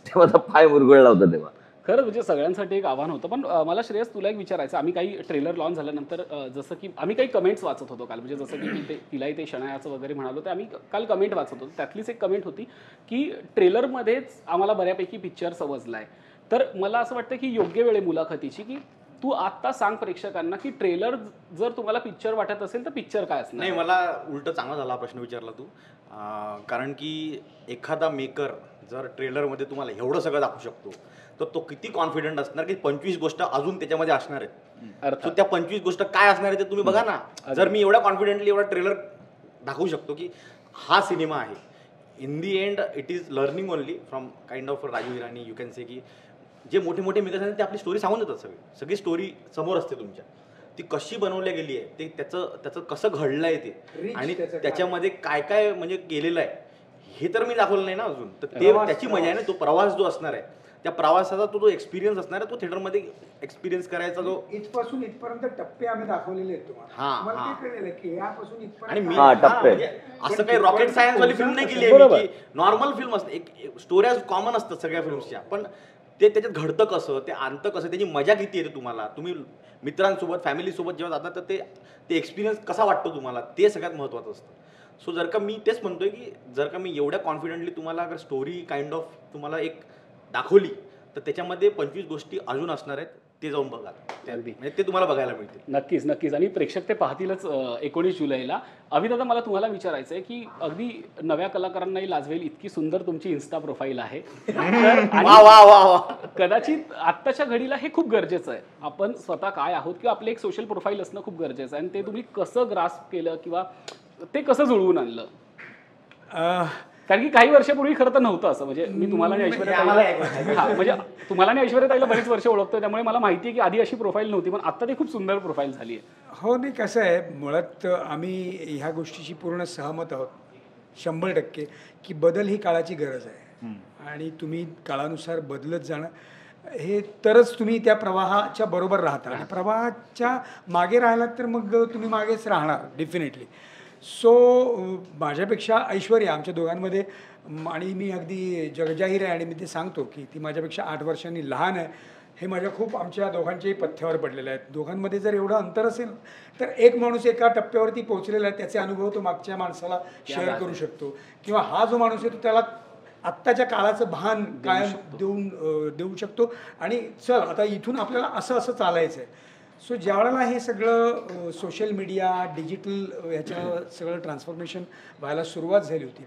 ते माझा पाय मुरगळला होता तेव्हा. खरंच म्हणजे सगळ्यांसाठी एक आव्हान होतं. पण मला श्रेयस तुला एक विचारायचं, आम्ही काही ट्रेलर लॉन्च झाल्यानंतर जसं की आम्ही काही कमेंट्स वाचत होतो काल, म्हणजे जसं की तिलाही ते शनायाचं वगैरे म्हणालो, ते आम्ही काल कमेंट वाचत होतो. त्यातलीच एक कमेंट होती की ट्रेलरमध्येच आम्हाला बऱ्यापैकी पिक्चर समजलाय. तर मला असं वाटतं की योग्य वेळे मुलाखतीची, की तू आत्ता सांग प्रेक्षकांना की ट्रेलर जर तुम्हाला पिक्चर वाटत असेल तर पिक्चर काय असणार. नाही, मला उलट चांगला झाला प्रश्न विचारला तू, कारण की एखादा मेकर जर ट्रेलरमध्ये तुम्हाला एवढं सगळं दाखवू शकतो, तर तो किती कॉन्फिडंट असणार की 25 गोष्ट अजून त्याच्यामध्ये असणार आहेत. तर त्या 25 गोष्ट काय असणार आहे ते तुम्ही बघा ना. जर मी एवढ्या कॉन्फिडेंटली एवढा ट्रेलर दाखवू शकतो की हा सिनेमा आहे, in the end it is learning only from kind of Raju Hirani, you can say, की जे मोठे मोठे मेकर्स आहेत ते आपली स्टोरी सांगून देतात. सगळी स्टोरी समोर असते तुमच्या, ती कशी बनवली गेली आहे, ते त्याचं कसं घडलं आहे ते, आणि त्याच्यामध्ये काय काय म्हणजे केलेलं आहे, हे तर मी दाखवलं नाही ना अजून. तर ते त्याची मजा आहे ना, तो प्रवास जो असणार आहे त्या प्रवासाचा तो एक्सपिरियन्स असणार आहे, तो थिएटरमध्ये एक्सपिरियन्स करायचा जो. इथपासून इथपर्यंत टप्पे आम्ही दाखवलेले आहेत तुम्हाला ते कळलेलं की यापासून आणि मी इथपर्यंत म्हणजे असं काही रॉकेट सायन्स वाली फिल्म नाही केली आहे, नॉर्मल फिल्म असते. एक स्टोऱ्या कॉमन असतात सगळ्या फिल्म्सच्या, पण ते त्याच्यात घडतं कसं, ते आणतं कसं, त्याची मजा किती येते तुम्हाला, तुम्ही मित्रांसोबत फॅमिलीसोबत जेव्हा जाता तर ते एक्सपिरियन्स कसा वाटतो तुम्हाला, ते सगळ्यात महत्त्वाचं असतं. सो जर का मी तेच म्हणतोय की जर का मी एवढ्या कॉन्फिडेंटली तुम्हाला अगर स्टोरी काइंड ऑफ तुम्हाला एक दाखवली तर त्याच्यामध्ये 25 गोष्टी अजून असणार आहेत, ते जाऊन बघा. म्हणजे ते तुम्हाला बघायला मिळतील. नक्कीच नक्कीच. आणि प्रेक्षक ते पाहतीलच 19 जुलैला. अभिदादा, मला तुम्हाला विचारायचं आहे की अगदी नव्या कलाकारांनाही लाजवेल इतकी सुंदर तुमची इन्स्टा प्रोफाईल आहे. कदाचित आत्ताच्या घडीला हे खूप गरजेचं आहे. आपण स्वतः काय आहोत किंवा आपले एक सोशल प्रोफाईल असणं खूप गरजेचं आहे, आणि ते तुम्ही कसं ग्रास्प केलं किंवा ते कसं जुळवून आणलं? कारण की काही वर्षापूर्वी खरं तर नव्हतं असं. म्हणजे मी तुम्हाला आणि ऐश्वर्या म्हणजे तुम्हाला आणि ऐश्वर्या ताईला बरीच वर्ष ओळखतोय, त्यामुळे मला माहिती आहे की आधी अशी प्रोफाईल नव्हती, पण आता ती खूप सुंदर प्रोफाईल झाली आहे. हो, नाही कसं आहे, मुळात आम्ही ह्या गोष्टीशी पूर्ण सहमत आहोत 100% की बदल ही काळाची गरज आहे. आणि तुम्ही काळानुसार बदलत जाणं हे तरच तुम्ही त्या प्रवाहाच्या बरोबर राहता. आणि प्रवाहाच्या मागे राहिलात तर मग तुम्ही मागेच राहणार डेफिनेटली. सो माझ्यापेक्षा ऐश्वर्या आमच्या दोघांमध्ये, आणि मी अगदी जगजाहीर आहे आणि मी ते सांगतो की ती माझ्यापेक्षा 8 वर्षांनी लहान आहे, हे माझ्या खूप आमच्या दोघांच्याही पथ्यावर पडलेलं आहे. दोघांमध्ये जर एवढं अंतर असेल तर एक माणूस एका टप्प्यावरती पोहोचलेला आहे, त्याचे अनुभव तो मागच्या माणसाला शेअर करू शकतो, किंवा हा जो माणूस आहे तो त्याला आत्ताच्या काळाचं भान कायम देऊ शकतो. आणि चल आता इथून आपल्याला असं असं चालायचं आहे. सो ज्यावेळेला हे सगळं सोशल मीडिया डिजिटल ह्याच्या सगळं ट्रान्सफॉर्मेशन व्हायला सुरुवात झाली होती,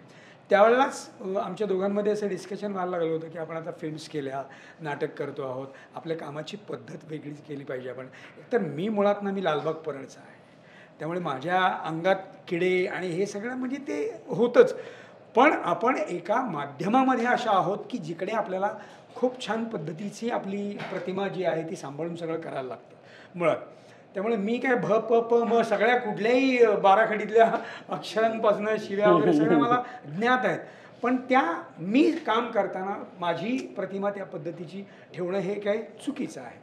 त्यावेळेलाच आमच्या दोघांमध्ये असं डिस्कशन व्हायला लागलं होतं की आपण आता फिल्म्स केल्या, नाटक करतो आहोत, आपल्या कामाची पद्धत वेगळीच केली पाहिजे आपण. तर मी मुळात ना मी लालबाग परळचा आहे, त्यामुळे माझ्या अंगात किडे आणि हे सगळं म्हणजे ते होतंच. पण आपण एका माध्यमामध्ये अशा आहोत की जिकडे आपल्याला खूप छान पद्धतीची आपली प्रतिमा जी आहे ती सांभाळून सगळं करायला लागतं मुळात. त्यामुळे मी काय भ प प म सगळ्या कुठल्याही बाराखडीतल्या अक्षरांपासून शिव्या वगैरे सगळ्या मला ज्ञात आहेत. पण त्या मी काम करताना माझी प्रतिमा त्या पद्धतीची ठेवणं हे काय चुकीचं आहे.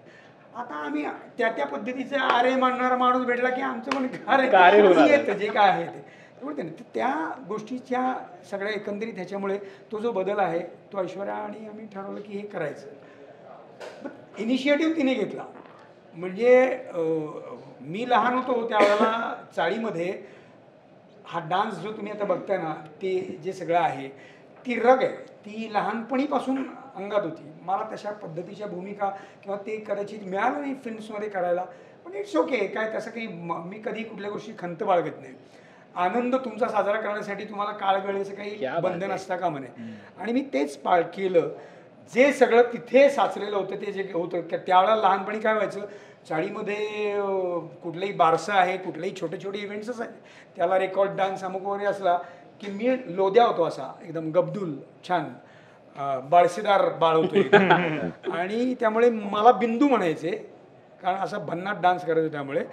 आता आम्ही त्या पद्धतीचे आरे मानणारा माणूस भेटला की आमचं पण कार्य येतं जे काय आहे ते. त्यामुळे त्या गोष्टीच्या सगळ्या एकंदरीत ह्याच्यामुळे तो जो बदल आहे तो ऐश्वर्या आणि आम्ही ठरवलं की हे करायचं. पण इनिशिएटिव्ह तिने घेतला. म्हणजे मी लहान होतो त्यावेळेला चाळीमध्ये हा डान्स जो तुम्ही आता बघताय ना, ते जे सगळं आहे ती रग आहे, ती लहानपणीपासून अंगात होती. मला तशा पद्धतीच्या भूमिका किंवा ते कदाचित मिळालं नाही फिल्म्समध्ये करायला, पण इट्स ओके. काय तसं काही मी कधी कुठल्या गोष्टी खंत बाळगत नाही. आनंद तुमचा साजरा करण्यासाठी तुम्हाला काळगळेचं काही बंधन असता का म्हणे. आणि मी तेच केलं. जे सगळं तिथे साचलेलं होतं ते जे होतं त्यावेळेला लहानपणी काय व्हायचं, चाळीमध्ये कुठलंही बारसं आहे, कुठलेही छोटे छोटे इव्हेंट्सच आहे, त्याला रेकॉर्ड डान्स अमुक वगैरे असला की मी लोद्या होतो, असा एकदम गब्दूल छान बाळशीदार बाळ होतो. आणि त्यामुळे मला बिंदू म्हणायचे, कारण असा भन्नाट डान्स करायचो त्यामुळे.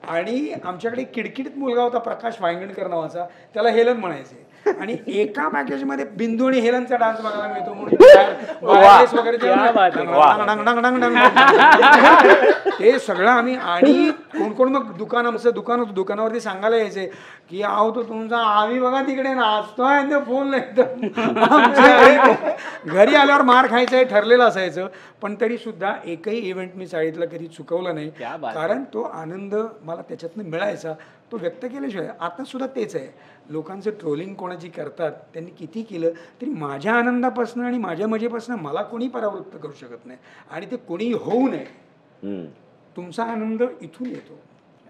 आणि आमच्याकडे किडकिडीत मुलगा होता प्रकाश वांगणकर नावाचा, त्याला हेलन म्हणायचे. आणि एका पॅकेजमध्ये बिंदू आणि हेलनचा डान्स बघायला मिळतो म्हणून ते सगळं आम्ही. आणि कोण कोण मग आमचं दुकान होतं, दुकानावरती सांगायला यायचे की आहो तो तुमचा आम्ही बघा तिकडे नाचतोय फोन नाही. घरी आल्यावर मार खायचं ठरलेलं असायचं. पण तरी सुद्धा एकही इव्हेंट मी चाळीतला कधी चुकवला नाही, कारण तो आनंद मला त्याच्यातनं मिळायचा, तो व्यक्त केल्याशिवाय. आता सुद्धा तेच आहे, लोकांचं ट्रोलिंग कोणाची करतात, त्यांनी किती केलं तरी माझ्या आनंदापासून आणि माझ्या मजेपासून मला कोणी परावृत्त करू शकत नाही. आणि ते कोणी होऊ नये. तुमचा आनंद इथून येतो,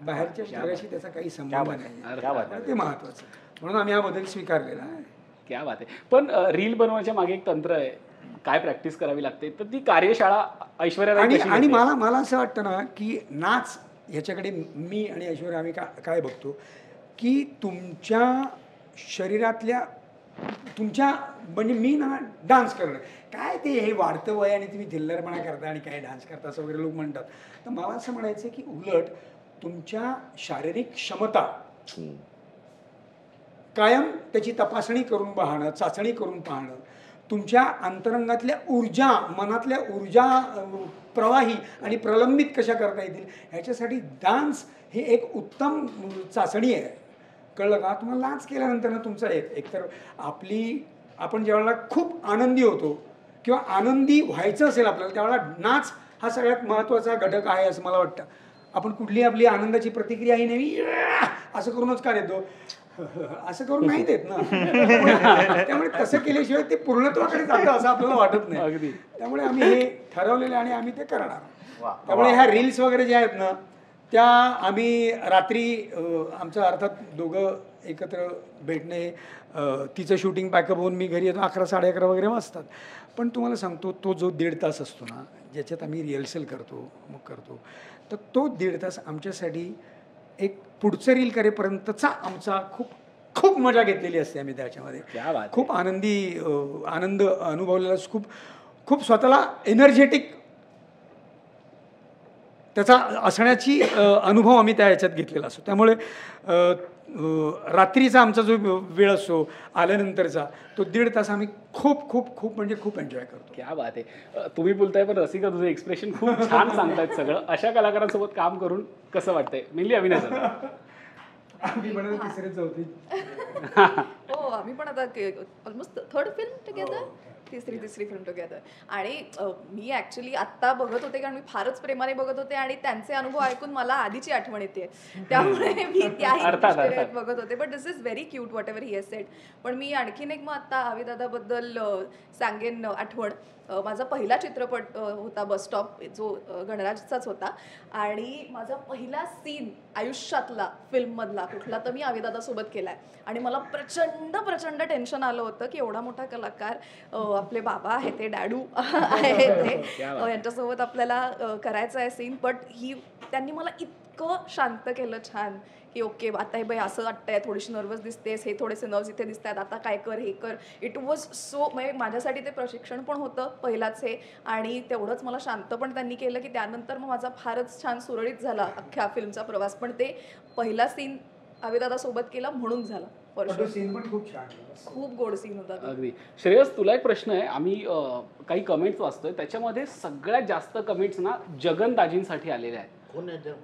बाहेरच्या जगाशी त्याचा काही संबंध नाही. ते महत्वाचं, म्हणून आम्ही हा बदल स्वीकारलेला आहे. क्या बात आहे. पण रील बनवायच्या मागे एक तंत्र आहे, काय प्रॅक्टिस करावी लागते, तर ती कार्यशाळा ऐश्वर्या. आणि मला असं वाटतं ना की नाच ह्याच्याकडे मी आणि ऐश्वर्या आम्ही काय बघतो की तुमच्या शरीरातल्या तुमच्या म्हणजे मी ना डान्स करणं काय ते हे वाढतं वय आणि तुम्ही धिल्लरपणा करता आणि काय डान्स करता असं वगैरे लोक म्हणतात. तर मला असं म्हणायचं की उलट तुमच्या शारीरिक क्षमता कायम त्याची तपासणी करून पाहणं, चाचणी करून पाहणं, तुमच्या अंतरंगातल्या ऊर्जा, मनातल्या ऊर्जा प्रवाही आणि प्रलंबित कशा करता येतील ह्याच्यासाठी डान्स ही एक उत्तम चाचणी आहे. कळलं का? तुम्हाला डान्स केल्यानंतर ना तुमचा एकतर आपण ज्यावेळेला खूप आनंदी होतो किंवा आनंदी व्हायचं असेल आपल्याला, त्यावेळेला नाच हा सगळ्यात महत्त्वाचा घटक आहे असं मला वाटतं. आपण कुठली आपली आनंदाची प्रतिक्रिया ही नेहमी असं करूनच का देतो, असं करून नाही देत ना. त्यामुळे तसं केल्याशिवाय ते पूर्णत्वाकडे जातं असं आपल्याला वाटत नाही. त्यामुळे आम्ही हे ठरवलेलं आणि आम्ही ते करणार. त्यामुळे ह्या रील्स वगैरे ज्या आहेत ना त्या आम्ही रात्री आमचं अर्थात दोघं एकत्र भेटणे, तिचं शूटिंग पॅकअप होऊन मी घरी येतो 11, 11:30 वगैरे वाजतात. पण तुम्हाला सांगतो तो जो 1.5 तास असतो ना ज्याच्यात आम्ही रिहर्सल करतो तर तो 1.5 तास आमच्यासाठी एक पुढचं रील करेपर्यंतचा आमचा खूप मजा घेतलेली असते आम्ही त्याच्यामध्ये. खूप आनंद अनुभवलेला, खूप स्वतःला एनर्जेटिक त्याचा असण्याची अनुभव आम्ही त्या ह्याच्यात घेतलेला असतो. त्यामुळे रात्रीचा आमचा जो वेळ असतो आल्यानंतरचा तो 1.5 तास आम्ही खूप एन्जॉय करतो. क्या बात आहे. तुम्ही बोलताय पण रसिका तुझं एक्सप्रेशन खूप छान सांगतायत सगळं. अशा कलाकारांसोबत काम करून कसं वाटतंय? मेनली अभिनय झाला. आम्ही पण तिसरे चौथी हो, आम्ही पण आता ऑलमोस्ट 3rd फिल्म टुगेदर, तिसरी फिल्म टुगेदर. आणि मी ॲक्च्युली आत्ता बघत होते कारण मी फारच प्रेमाने बघत होते आणि त्यांचे अनुभव ऐकून मला आधीची आठवण येते. त्यामुळे मी त्याही दृष्टीने बघत होते. But this is very cute what ever he has sed. पण मी आणखीन एक मग आत्ता अविदादाबद्दल सांगेन आठवण. माझा पहिला चित्रपट होता बस स्टॉप, जो गणराजचाच होता. आणि माझा पहिला सीन आयुष्यातला फिल्ममधला कुठला तर मी अविदादासोबत केला आहे. आणि मला प्रचंड टेन्शन आलं होतं की एवढा मोठा कलाकार, आपले बाबा आहे ते, डॅडू आहे ते, यांच्यासोबत आपल्याला करायचं आहे सीन. बट त्यांनी मला इतकं शांत केलं छान की ओके आता हे बाई असं वाटतंय, थोडीशी नर्वस दिसतेस, हे थोडेसे नर्व्स इथे दिसत आहेत, आता काय कर, हे कर. इट वॉज सो, म्हणजे माझ्यासाठी ते प्रशिक्षण पण होतं पहिलाच हे, आणि तेवढंच मला शांत पण त्यांनी केलं की त्यानंतर मग माझा फारच छान सुरळीत झाला अख्ख्या फिल्मचा प्रवास. पण ते पहिला सीन अविदादासोबत केला म्हणून झाला. सीन पण खूप छान, खूप गोड सीन होता. अगदी. श्रेयस, तुला एक प्रश्न आहे. आम्ही काही कमेंट्स वाचतोय, त्याच्यामध्ये सगळ्यात जास्त कमेंट्स ना जगनदाजींसाठी आलेल्या आहेत.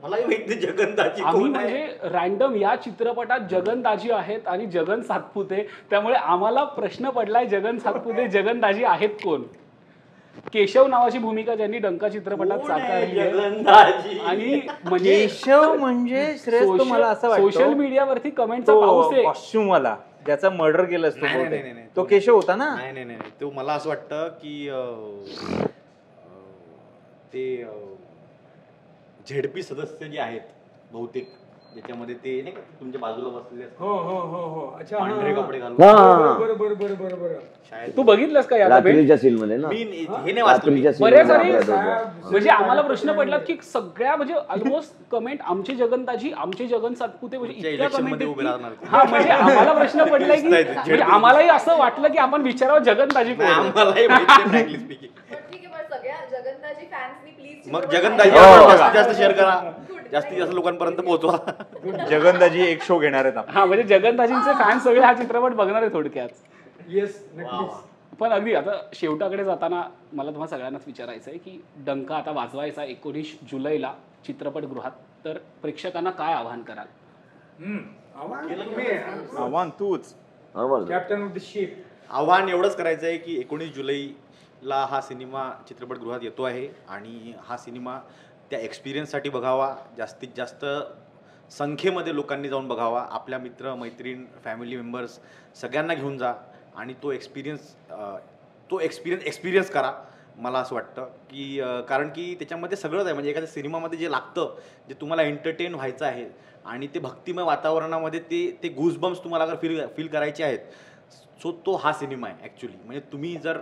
मलाही माहिती जगनदाजी आम्ही म्हणजे रॅन्डम या चित्रपटात जगनदाजी आहेत आणि जगन सातपुते, त्यामुळे आम्हाला प्रश्न पडलाय जगन सातपुते जगनदाजी आहेत कोण? केशव नावाची भूमिका ज्यांनी डंका चित्रपटात साकारली आहे. आणि म्हणजे केशव म्हणजे श्रेयस, तुम्हाला असं वाटतं सोशल मीडियावरती कमेंटचा पाऊस आहे. कॉस्ट्युम वाला ज्याचा मर्डर केलं तो केशव होता ना? नाही, तो मला असं वाटतं की ते झेडपी सदस्य जे आहेत बहुतेक, ज्याच्यामध्ये ते नाही का तुमच्या बाजूला बसलेले असतात, पांढरे कपडे घालून. बरोबर. तू बघितलंस का या रात्रीच्या सीन मध्ये ना? मी हे नाही वाचलं. बऱ्याच म्हणजे आम्हाला प्रश्न पडला की सगळ्या म्हणजे ऑलमोस्ट कमेंट आमचे जगनदाजी, आमचे जगन सातपुते, म्हणजे इतक्या कमेंट. हा, म्हणजे आम्हाला प्रश्न पडलाय की म्हणजे आम्हालाही असं वाटलं की आपण विचारावं जगनदाजी कोण. आम्हालाही माहिती नाही स्पीकिंग. सगळ्या जगनदाजी फॅन्सनी प्लीज मग जगनदाजी जास्तीत जास्त शेअर करा, जास्तीत जास्त लोकांपर्यंत पोहोचवा. जगनदाजी एक शो घेणार आहेत. हा, म्हणजे जगनदाजींचे फॅन्स सगळे हा चित्रपट बघणार आहे थोडक्यात. येस, नक्कीच. पण अगदी आता शेवटाकडे जाताना मला तुम्हाला सगळ्यांनाच विचारायचं आहे की डंका आता वाजवायचा 19 जुलैला चित्रपटगृहात, तर प्रेक्षकांना काय आवाहन कराल? आव्हान तूच, कॅप्टन ऑफ द शिप. आव्हान एवढंच करायचं आहे की 19 जुलैला हा सिनेमा चित्रपटगृहात येतो आहे आणि हा सिनेमा त्या एक्सपिरियन्ससाठी बघावा. जास्तीत जास्त संख्येमध्ये लोकांनी जाऊन बघावा. आपल्या मित्र मैत्रीण, फॅमिली मेंबर्स सगळ्यांना घेऊन जा आणि तो एक्सपिरियन्स करा. मला असं वाटतं की कारण की त्याच्यामध्ये सगळंच आहे. म्हणजे एखाद्या सिनेमामध्ये जे लागतं, जे तुम्हाला एंटरटेन व्हायचं आहे आणि ते भक्तिमय वातावरणामध्ये ते गूजबम्स तुम्हाला अगर फील करायचे आहेत, सो तो हा सिनेमा आहे ॲक्च्युली. म्हणजे तुम्ही जर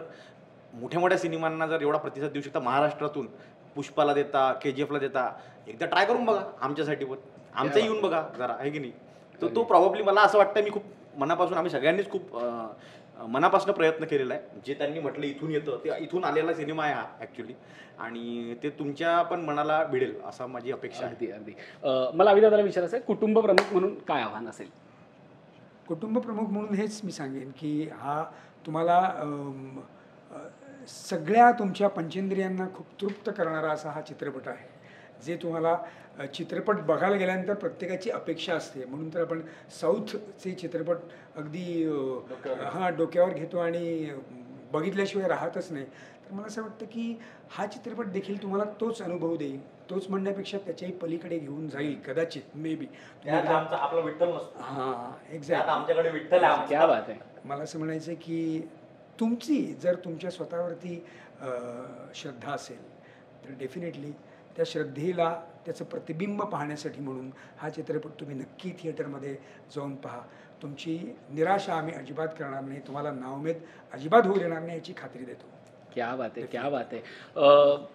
मोठ्या सिनेमांना जर एवढा प्रतिसाद देऊ शकता महाराष्ट्रातून, पुष्पाला देता, KGF ला देता, एकदा ट्राय करून बघा आमच्यासाठी पण, आमचं येऊन बघा जरा, आहे की नाही? तर तो प्रॉब्ली मला असं वाटतं, मी खूप मनापासून, आम्ही सगळ्यांनीच खूप मनापासून प्रयत्न केलेला आहे. जे त्यांनी म्हटलं इथून येतं, ते इथून आलेला सिनेमा आहे हा ॲक्च्युली, आणि ते तुमच्या पण मनाला भिडेल असं माझी अपेक्षा आहे. अगदी. मला अविदादाला विचारायचं आहे, कुटुंब प्रमुख म्हणून काय आव्हान असेल? कुटुंब प्रमुख म्हणून हेच मी सांगेन की हा तुम्हाला सगळ्या तुमच्या पंचेंद्रियांना खूप तृप्त करणारा असा हा चित्रपट आहे. जे तुम्हाला चित्रपट बघायला गेल्यानंतर प्रत्येकाची अपेक्षा असते, म्हणून तर आपण साऊथचे चित्रपट अगदी डोक्यावर घेतो आणि बघितल्याशिवाय राहतच नाही. तर मला असं वाटतं की हा चित्रपट देखील तुम्हाला तोच अनुभव देईल, तोच म्हणण्यापेक्षा त्याच्याही पलीकडे घेऊन जाईल कदाचित, मे बी. आपला विठ्ठल नसतो. हां, एक्झॅक्ट. आमच्याकडे विठ्ठल आहे. क्या बात आहे. मला असं म्हणायचं की तुमची जर तुमच्या स्वतःवरती श्रद्धा असेल तर डेफिनेटली त्या श्रद्धेला त्याचं प्रतिबिंब पाहण्यासाठी म्हणून हा चित्रपट तुम्ही नक्की थिएटरमध्ये जाऊन पहा. तुमची निराशा आम्ही अजिबात करणार नाही, तुम्हाला नाउमेद अजिबात होऊ देणार नाही याची खात्री देतो. क्या बात आहे, क्या बात आहे.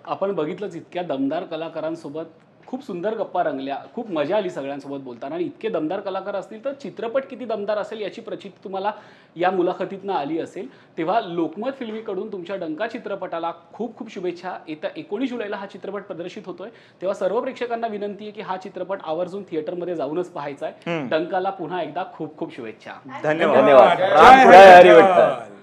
आपण बघितलंच इतक्या दमदार कलाकारांसोबत खूप सुंदर गप्पा रंगल्या, खूप मजा आली सगळ्यांसोबत बोलताना. आणि इतके दमदार कलाकार असतील तर चित्रपट किती दमदार असेल याची प्रचिती तुम्हाला या मुलाखतीतनं आली असेल. तेव्हा लोकमत फिल्मीकडून तुमच्या डंका चित्रपटाला खूप खूप शुभेच्छा. येत्या 19 जुलैला हा चित्रपट प्रदर्शित होतोय, तेव्हा सर्व प्रेक्षकांना विनंती आहे की हा चित्रपट आवर्जून थिएटरमध्ये जाऊनच पाहायचा आहे. डंकाला पुन्हा एकदा खूप खूप शुभेच्छा. धन्यवाद. धन्यवाद. जय हरी विठ्ठल.